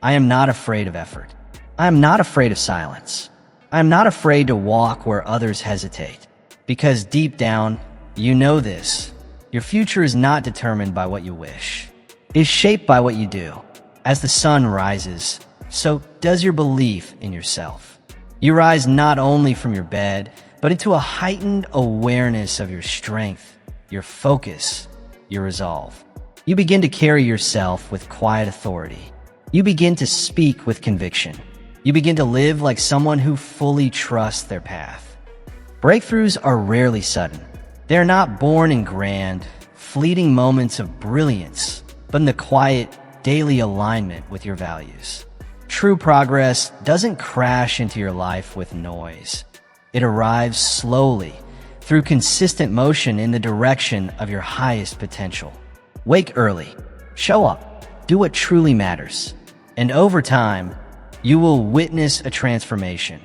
I am not afraid of effort. I am not afraid of silence. I am not afraid to walk where others hesitate. Because deep down, you know this. Your future is not determined by what you wish. It is shaped by what you do. As the sun rises, so does your belief in yourself. You rise not only from your bed, but into a heightened awareness of your strength, your focus, your resolve. You begin to carry yourself with quiet authority. You begin to speak with conviction. You begin to live like someone who fully trusts their path. Breakthroughs are rarely sudden. They are not born in grand, fleeting moments of brilliance, but in the quiet, daily alignment with your values. True progress doesn't crash into your life with noise. It arrives slowly, through consistent motion in the direction of your highest potential. Wake early, show up, do what truly matters. And over time, you will witness a transformation.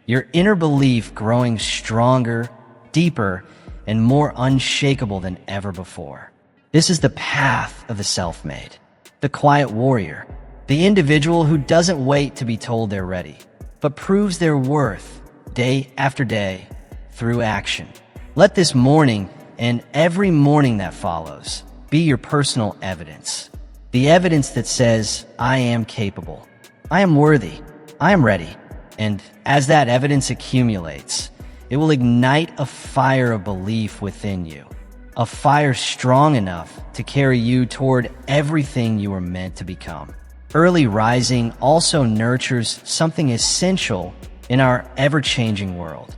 Your inner belief growing stronger, deeper, and more unshakable than ever before. This is the path of the self-made, the quiet warrior, the individual who doesn't wait to be told they're ready, but proves their worth day after day through action. Let this morning and every morning that follows be your personal evidence. The evidence that says, I am capable, I am worthy, I am ready. And as that evidence accumulates, it will ignite a fire of belief within you, a fire strong enough to carry you toward everything you were meant to become. Early rising also nurtures something essential in our ever-changing world.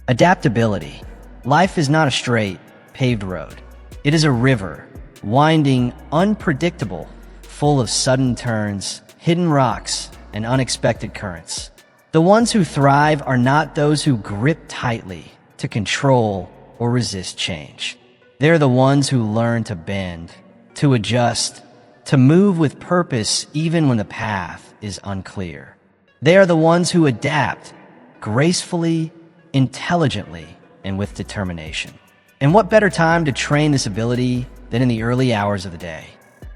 Adaptability. Life is not a straight, paved road. It is a river, winding, unpredictable, full of sudden turns, hidden rocks, and unexpected currents. The ones who thrive are not those who grip tightly to control or resist change. They're the ones who learn to bend, to adjust, to move with purpose even when the path is unclear. They are the ones who adapt gracefully, intelligently, and with determination. And what better time to train this ability than in the early hours of the day?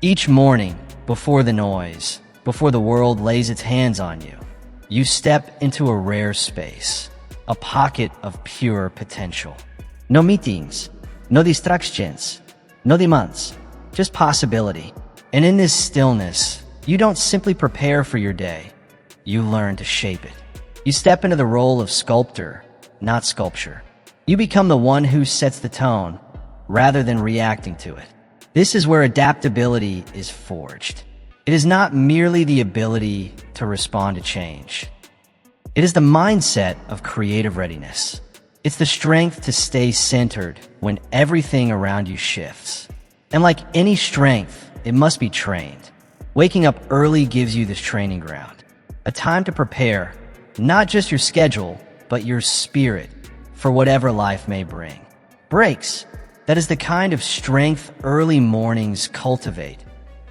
Each morning, before the noise, before the world lays its hands on you, you step into a rare space, a pocket of pure potential. No meetings, no distractions, no demands, just possibility. And in this stillness, you don't simply prepare for your day, you learn to shape it. You step into the role of sculptor, not sculpture. You become the one who sets the tone rather than reacting to it. This is where adaptability is forged. It is not merely the ability to respond to change. It is the mindset of creative readiness. It's the strength to stay centered when everything around you shifts. And like any strength, it must be trained. Waking up early gives you this training ground, a time to prepare not just your schedule, but your spirit for whatever life may bring. Breaks, that is the kind of strength early mornings cultivate.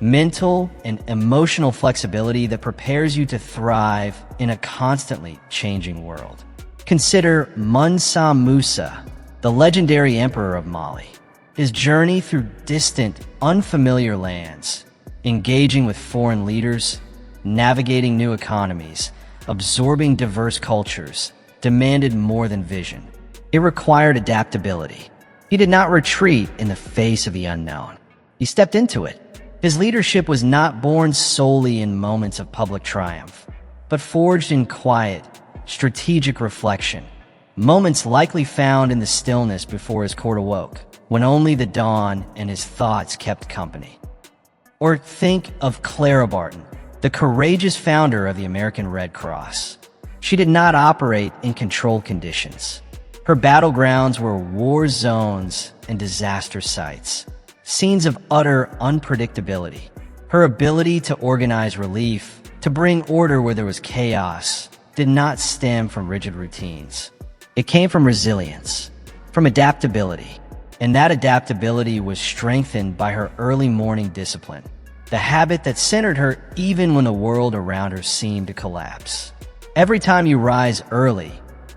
Mental and emotional flexibility that prepares you to thrive in a constantly changing world. Consider Mansa Musa, the legendary emperor of Mali. His journey through distant, unfamiliar lands, engaging with foreign leaders, navigating new economies, absorbing diverse cultures, demanded more than vision. It required adaptability. He did not retreat in the face of the unknown. He stepped into it. His leadership was not born solely in moments of public triumph, but forged in quiet, strategic reflection, moments likely found in the stillness before his court awoke, when only the dawn and his thoughts kept company. Or think of Clara Barton, the courageous founder of the American Red Cross. She did not operate in controlled conditions. Her battlegrounds were war zones and disaster sites, scenes of utter unpredictability. Her ability to organize relief, to bring order where there was chaos, did not stem from rigid routines. It came from resilience, from adaptability, and that adaptability was strengthened by her early morning discipline, the habit that centered her even when the world around her seemed to collapse. Every time you rise early,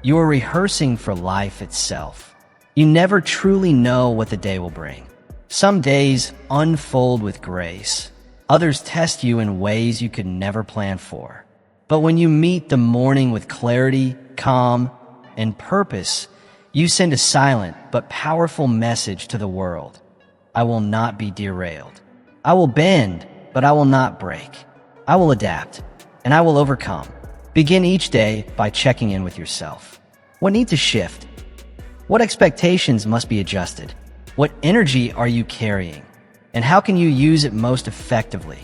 you are rehearsing for life itself. You never truly know what the day will bring. Some days unfold with grace. Others test you in ways you could never plan for. But when you meet the morning with clarity, calm, and purpose, you send a silent but powerful message to the world. I will not be derailed. I will bend, but I will not break. I will adapt, and I will overcome. Begin each day by checking in with yourself. What needs to shift? What expectations must be adjusted? What energy are you carrying? And how can you use it most effectively?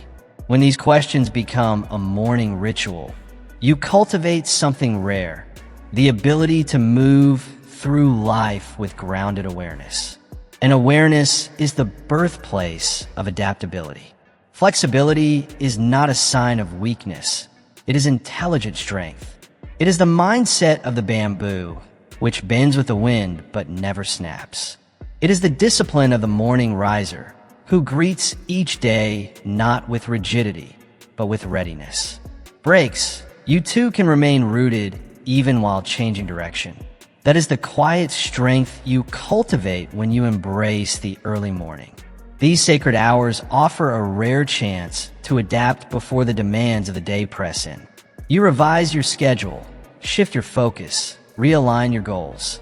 When these questions become a morning ritual, you cultivate something rare, the ability to move through life with grounded awareness. And awareness is the birthplace of adaptability. Flexibility is not a sign of weakness. It is intelligent strength. It is the mindset of the bamboo, which bends with the wind but never snaps. It is the discipline of the morning riser, who greets each day not with rigidity, but with readiness. Breaks, you too can remain rooted even while changing direction. That is the quiet strength you cultivate when you embrace the early morning. These sacred hours offer a rare chance to adapt before the demands of the day press in. You revise your schedule, shift your focus, realign your goals,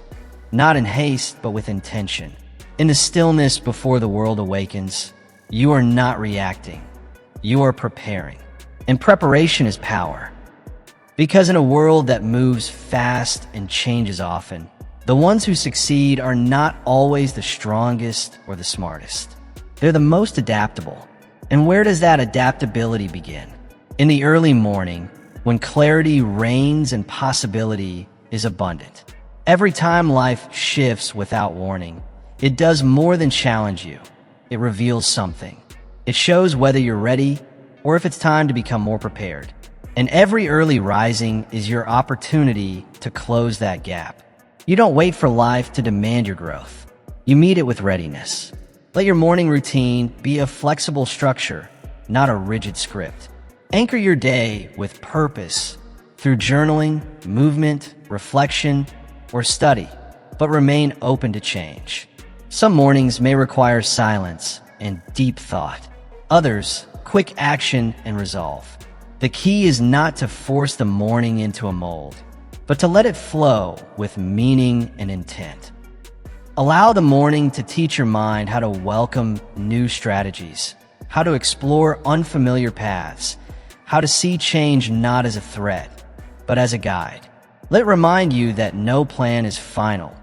not in haste, but with intention. In the stillness before the world awakens, you are not reacting, you are preparing. And preparation is power. Because in a world that moves fast and changes often, the ones who succeed are not always the strongest or the smartest. They're the most adaptable. And where does that adaptability begin? In the early morning, when clarity reigns and possibility is abundant. Every time life shifts without warning, it does more than challenge you. It reveals something. It shows whether you're ready or if it's time to become more prepared. And every early rising is your opportunity to close that gap. You don't wait for life to demand your growth. You meet it with readiness. Let your morning routine be a flexible structure, not a rigid script. Anchor your day with purpose through journaling, movement, reflection, or study, but remain open to change. Some mornings may require silence and deep thought. Others, quick action and resolve. The key is not to force the morning into a mold, but to let it flow with meaning and intent. Allow the morning to teach your mind how to welcome new strategies, how to explore unfamiliar paths, how to see change not as a threat, but as a guide. Let it remind you that no plan is final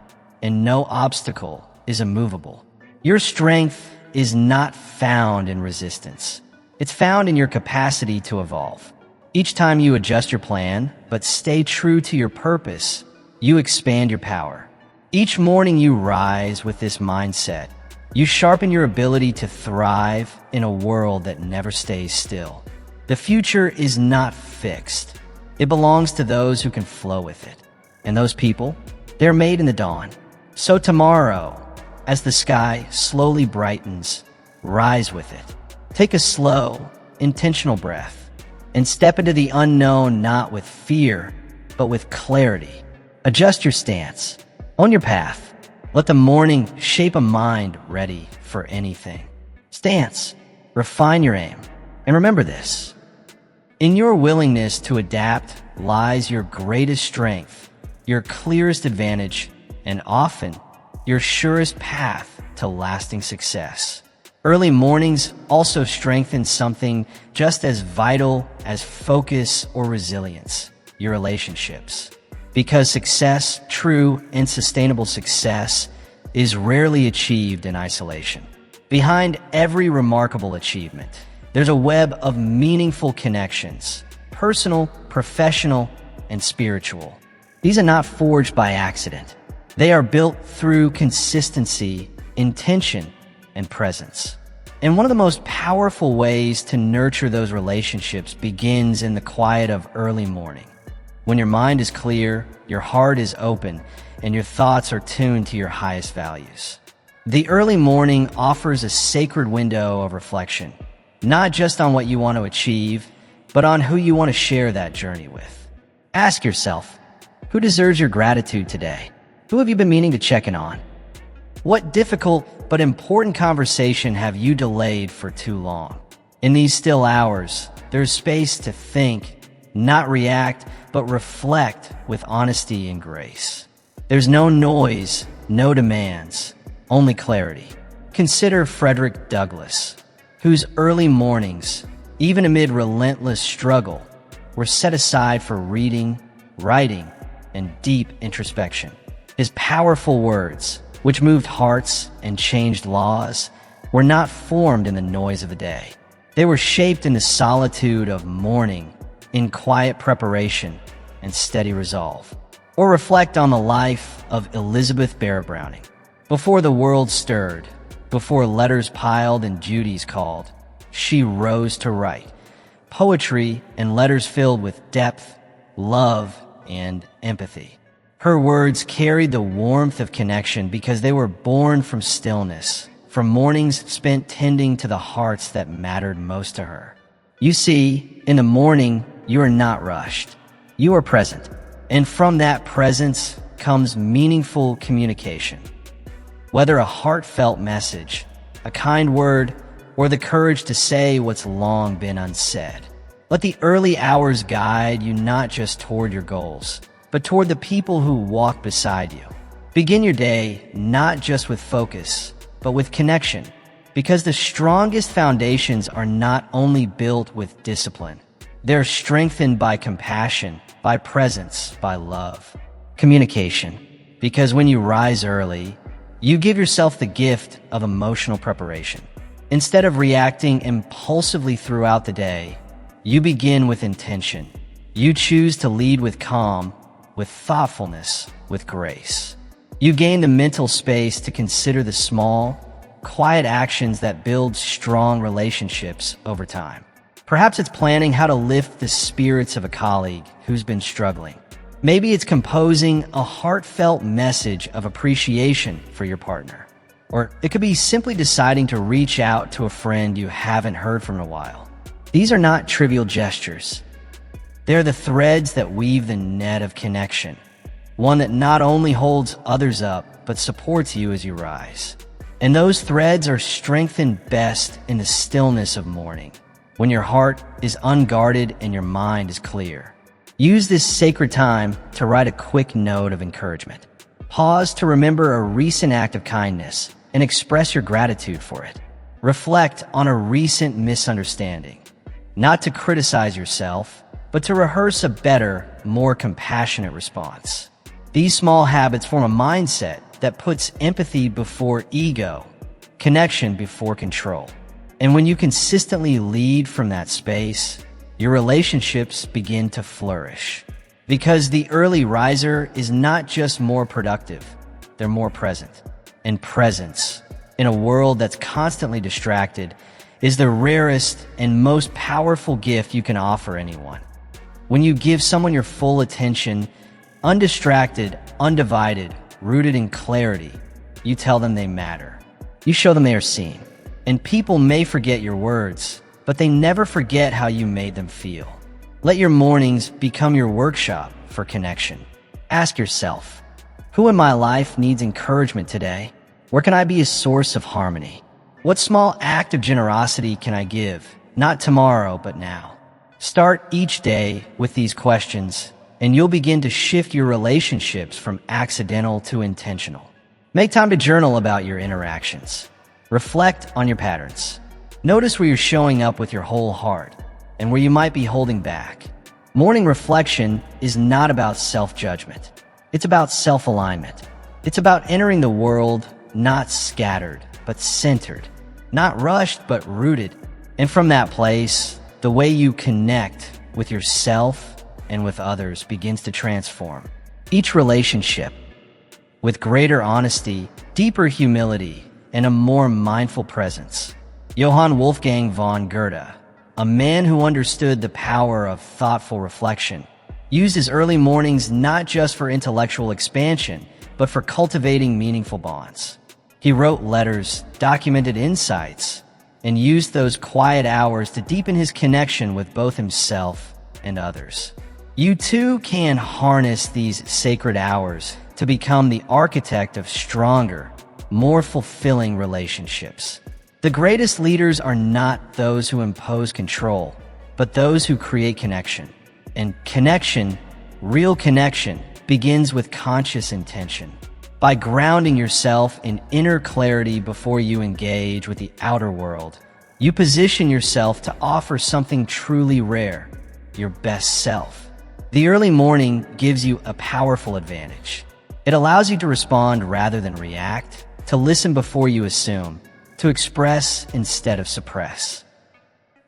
and no obstacle is immovable. Your strength is not found in resistance. It's found in your capacity to evolve. Each time you adjust your plan, but stay true to your purpose, you expand your power. Each morning you rise with this mindset. You sharpen your ability to thrive in a world that never stays still. The future is not fixed. It belongs to those who can flow with it. And those people, they're made in the dawn. So tomorrow, as the sky slowly brightens, rise with it. Take a slow, intentional breath and step into the unknown not with fear, but with clarity. Adjust your stance. On your path. Let the morning shape a mind ready for anything. Stance. Refine your aim. And remember this. In your willingness to adapt lies your greatest strength, your clearest advantage, and often your surest path to lasting success. Early mornings also strengthen something just as vital as focus or resilience, your relationships. Because success, true and sustainable success, is rarely achieved in isolation. Behind every remarkable achievement, there's a web of meaningful connections, personal, professional, and spiritual. These are not forged by accident. They are built through consistency, intention, and presence. And one of the most powerful ways to nurture those relationships begins in the quiet of early morning. When your mind is clear, your heart is open, and your thoughts are tuned to your highest values. The early morning offers a sacred window of reflection, not just on what you want to achieve, but on who you want to share that journey with. Ask yourself, who deserves your gratitude today? Who have you been meaning to check in on? What difficult but important conversation have you delayed for too long? In these still hours, there's space to think, not react, but reflect with honesty and grace. There's no noise, no demands, only clarity. Consider Frederick Douglass, whose early mornings, even amid relentless struggle, were set aside for reading, writing, and deep introspection. His powerful words, which moved hearts and changed laws, were not formed in the noise of the day. They were shaped in the solitude of morning, in quiet preparation and steady resolve. Or reflect on the life of Elizabeth Barrett Browning. Before the world stirred, before letters piled and duties called, she rose to write. Poetry and letters filled with depth, love, and empathy. Her words carried the warmth of connection because they were born from stillness, from mornings spent tending to the hearts that mattered most to her. You see, in the morning, you are not rushed. You are present. And from that presence comes meaningful communication. Whether a heartfelt message, a kind word, or the courage to say what's long been unsaid. Let the early hours guide you not just toward your goals, but toward the people who walk beside you. Begin your day not just with focus, but with connection, because the strongest foundations are not only built with discipline, they're strengthened by compassion, by presence, by love. Communication, because when you rise early, you give yourself the gift of emotional preparation. Instead of reacting impulsively throughout the day, you begin with intention. You choose to lead with calm, with thoughtfulness, with grace. You gain the mental space to consider the small, quiet actions that build strong relationships over time. Perhaps it's planning how to lift the spirits of a colleague who's been struggling. Maybe it's composing a heartfelt message of appreciation for your partner. Or it could be simply deciding to reach out to a friend you haven't heard from in a while. These are not trivial gestures. They're the threads that weave the net of connection, one that not only holds others up, but supports you as you rise. And those threads are strengthened best in the stillness of morning, when your heart is unguarded and your mind is clear. Use this sacred time to write a quick note of encouragement. Pause to remember a recent act of kindness and express your gratitude for it. Reflect on a recent misunderstanding, not to criticize yourself, but to rehearse a better, more compassionate response. These small habits form a mindset that puts empathy before ego, connection before control. And when you consistently lead from that space, your relationships begin to flourish. Because the early riser is not just more productive, they're more present. And presence, in a world that's constantly distracted, is the rarest and most powerful gift you can offer anyone. When you give someone your full attention, undistracted, undivided, rooted in clarity, you tell them they matter. You show them they are seen. And people may forget your words, but they never forget how you made them feel. Let your mornings become your workshop for connection. Ask yourself, who in my life needs encouragement today? Where can I be a source of harmony? What small act of generosity can I give, not tomorrow, but now? Start each day with these questions, and you'll begin to shift your relationships from accidental to intentional. Make time to journal about your interactions. Reflect on your patterns. Notice where you're showing up with your whole heart and where you might be holding back. Morning reflection is not about self-judgment. It's about self-alignment. It's about entering the world not scattered, but centered, not rushed, but rooted. And from that place, the way you connect with yourself and with others begins to transform. Each relationship, with greater honesty, deeper humility, and a more mindful presence. Johann Wolfgang von Goethe, a man who understood the power of thoughtful reflection, used his early mornings not just for intellectual expansion, but for cultivating meaningful bonds. He wrote letters, documented insights, and used those quiet hours to deepen his connection with both himself and others. You too can harness these sacred hours to become the architect of stronger, more fulfilling relationships. The greatest leaders are not those who impose control, but those who create connection. And connection, real connection, begins with conscious intention. By grounding yourself in inner clarity before you engage with the outer world, you position yourself to offer something truly rare, your best self. The early morning gives you a powerful advantage. It allows you to respond rather than react, to listen before you assume, to express instead of suppress.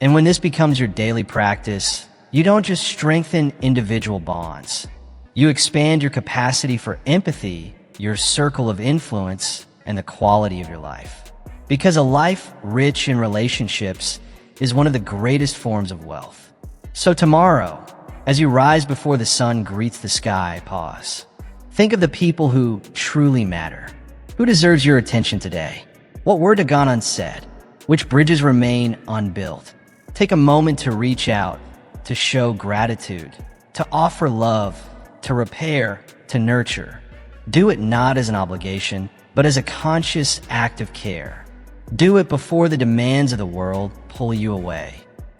And when this becomes your daily practice, you don't just strengthen individual bonds. You expand your capacity for empathy, your circle of influence, and the quality of your life. Because a life rich in relationships is one of the greatest forms of wealth. So tomorrow, as you rise before the sun greets the sky, pause. Think of the people who truly matter. Who deserves your attention today? What word have gone unsaid? Which bridges remain unbuilt? Take a moment to reach out, to show gratitude, to offer love, to repair, to nurture. Do it not as an obligation, but as a conscious act of care. Do it before the demands of the world pull you away.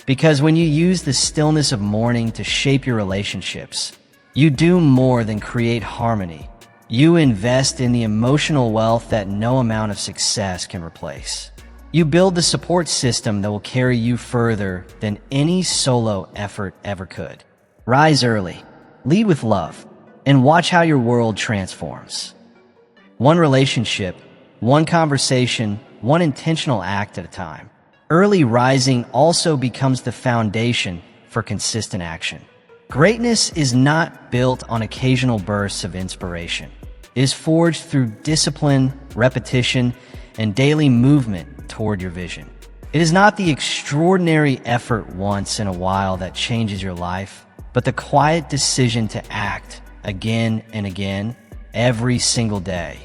Because when you use the stillness of morning to shape your relationships, you do more than create harmony. You invest in the emotional wealth that no amount of success can replace. You build the support system that will carry you further than any solo effort ever could. Rise early, lead with love, and watch how your world transforms. One relationship, one conversation, one intentional act at a time. Early rising also becomes the foundation for consistent action. Greatness is not built on occasional bursts of inspiration. It is forged through discipline, repetition, and daily movement toward your vision. It is not the extraordinary effort once in a while that changes your life, but the quiet decision to act again and again every single day.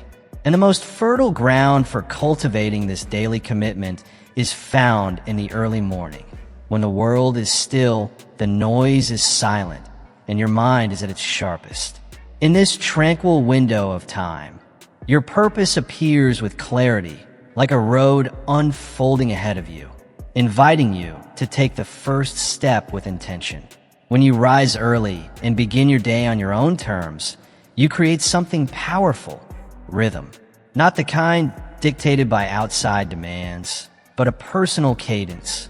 And the most fertile ground for cultivating this daily commitment is found in the early morning. When the world is still, the noise is silent, and your mind is at its sharpest. In this tranquil window of time, your purpose appears with clarity, like a road unfolding ahead of you, inviting you to take the first step with intention. When you rise early and begin your day on your own terms, you create something powerful, rhythm. Not the kind dictated by outside demands, but a personal cadence.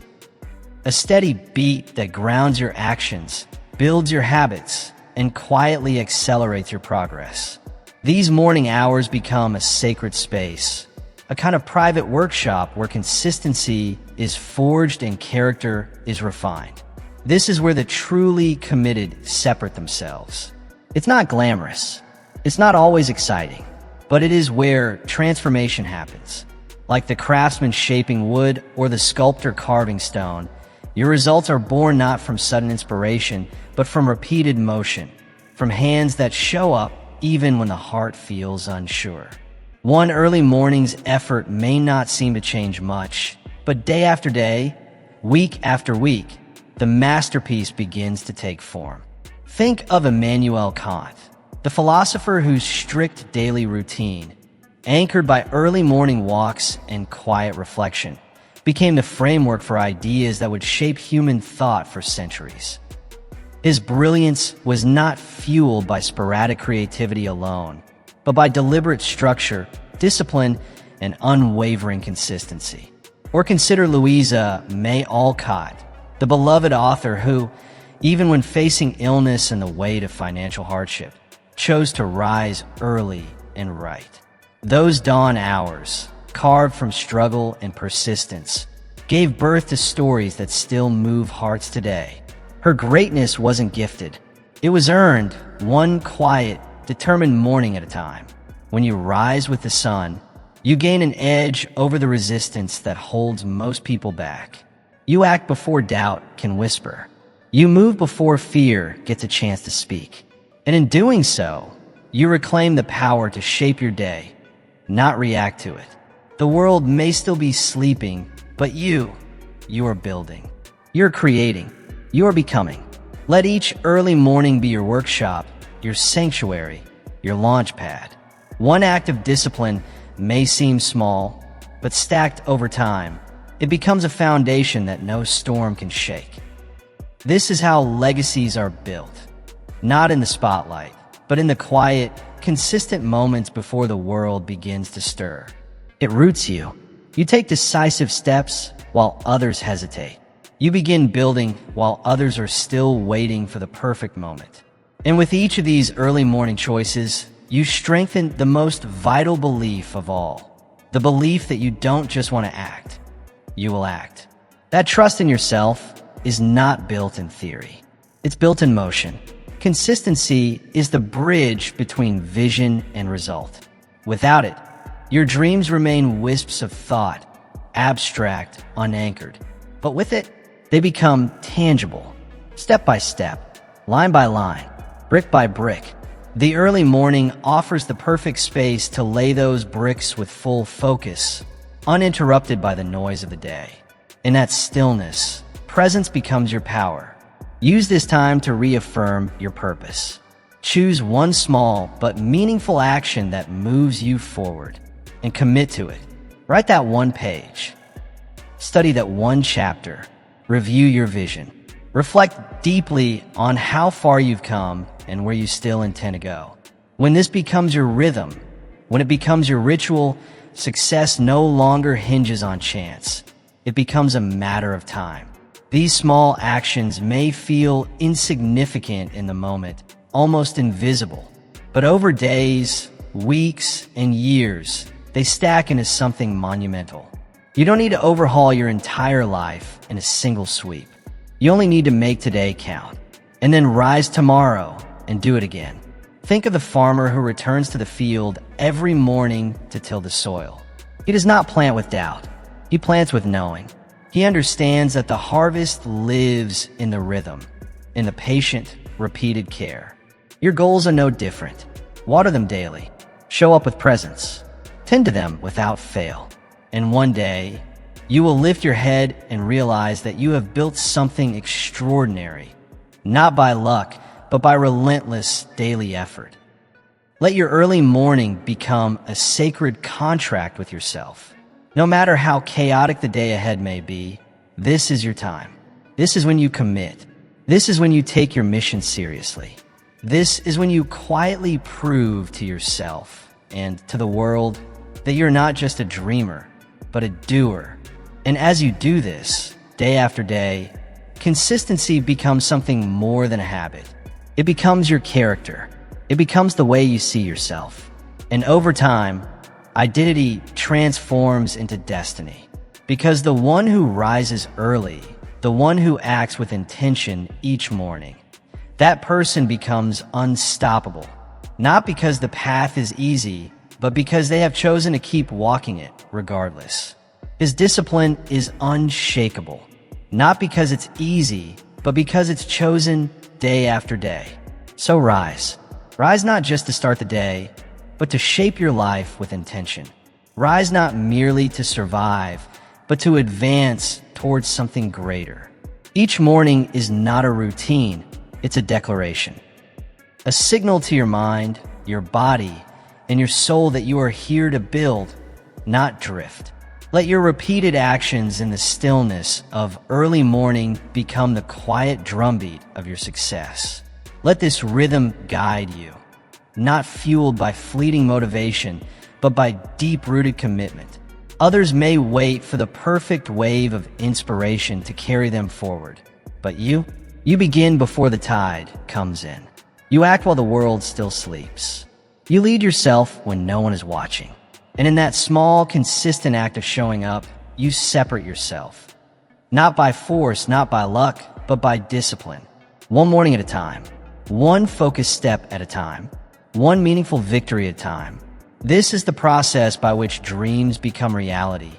A steady beat that grounds your actions builds your habits, and quietly accelerates your progress. These morning hours become a sacred space, a kind of private workshop where consistency is forged and character is refined. This is where the truly committed separate themselves. It's not glamorous. It's not always exciting, but it is where transformation happens. Like the craftsman shaping wood or the sculptor carving stone, your results are born not from sudden inspiration, but from repeated motion, from hands that show up even when the heart feels unsure. One early morning's effort may not seem to change much, but day after day, week after week, the masterpiece begins to take form. Think of Immanuel Kant, the philosopher whose strict daily routine, anchored by early morning walks and quiet reflection, became the framework for ideas that would shape human thought for centuries. His brilliance was not fueled by sporadic creativity alone, but by deliberate structure, discipline, and unwavering consistency. Or consider Louisa May Alcott, the beloved author who, even when facing illness and the weight of financial hardship, chose to rise early and write. Those dawn hours, carved from struggle and persistence, gave birth to stories that still move hearts today. Her greatness wasn't gifted. It was earned, one quiet, determined morning at a time. When you rise with the sun, you gain an edge over the resistance that holds most people back. You act before doubt can whisper. You move before fear gets a chance to speak. And in doing so, you reclaim the power to shape your day, not react to it. The world may still be sleeping, but you are building. You're creating. You're becoming. Let each early morning be your workshop, your sanctuary, your launch pad. One act of discipline may seem small, but stacked over time, it becomes a foundation that no storm can shake. This is how legacies are built, not in the spotlight, but in the quiet, consistent moments before the world begins to stir. It roots you. You take decisive steps while others hesitate. You begin building while others are still waiting for the perfect moment. And with each of these early morning choices, you strengthen the most vital belief of all. The belief that you don't just want to act, you will act. That trust in yourself is not built in theory. It's built in motion. Consistency is the bridge between vision and result. Without it, your dreams remain wisps of thought, abstract, unanchored. But with it, they become tangible, step by step, line by line, brick by brick. The early morning offers the perfect space to lay those bricks with full focus, uninterrupted by the noise of the day. In that stillness, presence becomes your power. Use this time to reaffirm your purpose. Choose one small but meaningful action that moves you forward and commit to it. Write that one page. Study that one chapter. Review your vision. Reflect deeply on how far you've come and where you still intend to go. When this becomes your rhythm, when it becomes your ritual, success no longer hinges on chance. It becomes a matter of time. These small actions may feel insignificant in the moment, almost invisible, but over days, weeks, and years, they stack into something monumental. You don't need to overhaul your entire life in a single sweep. You only need to make today count, and then rise tomorrow and do it again. Think of the farmer who returns to the field every morning to till the soil. He does not plant with doubt. He plants with knowing. He understands that the harvest lives in the rhythm, in the patient, repeated care. Your goals are no different. Water them daily. Show up with presence. Tend to them without fail. And one day, you will lift your head and realize that you have built something extraordinary, not by luck, but by relentless daily effort. Let your early morning become a sacred contract with yourself. No matter how chaotic the day ahead may be, this is your time. This is when you commit. This is when you take your mission seriously. This is when you quietly prove to yourself and to the world that you're not just a dreamer, but a doer. And as you do this, day after day, consistency becomes something more than a habit. It becomes your character. It becomes the way you see yourself. And over time, identity transforms into destiny. Because the one who rises early, the one who acts with intention each morning, that person becomes unstoppable. Not because the path is easy, but because they have chosen to keep walking it regardless. His discipline is unshakable. Not because it's easy, but because it's chosen day after day. So rise. Rise not just to start the day, but to shape your life with intention. Rise not merely to survive, but to advance towards something greater. Each morning is not a routine, it's a declaration. A signal to your mind, your body, and your soul that you are here to build, not drift. Let your repeated actions in the stillness of early morning become the quiet drumbeat of your success. Let this rhythm guide you, not fueled by fleeting motivation, but by deep-rooted commitment. Others may wait for the perfect wave of inspiration to carry them forward, but you begin before the tide comes in. You act while the world still sleeps. You lead yourself when no one is watching. And in that small, consistent act of showing up, you separate yourself. Not by force, not by luck, but by discipline. One morning at a time. One focused step at a time. One meaningful victory at a time. This is the process by which dreams become reality.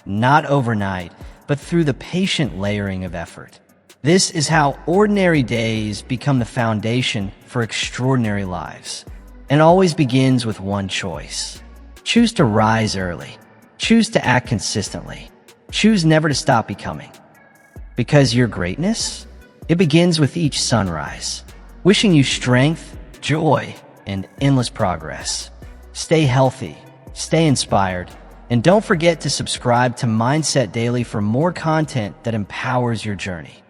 Not overnight, but through the patient layering of effort. This is how ordinary days become the foundation for extraordinary lives. And it always begins with one choice. Choose to rise early. Choose to act consistently. Choose never to stop becoming. Because your greatness, it begins with each sunrise. Wishing you strength, joy, and endless progress. Stay healthy, stay inspired, and don't forget to subscribe to Mindset Daily for more content that empowers your journey.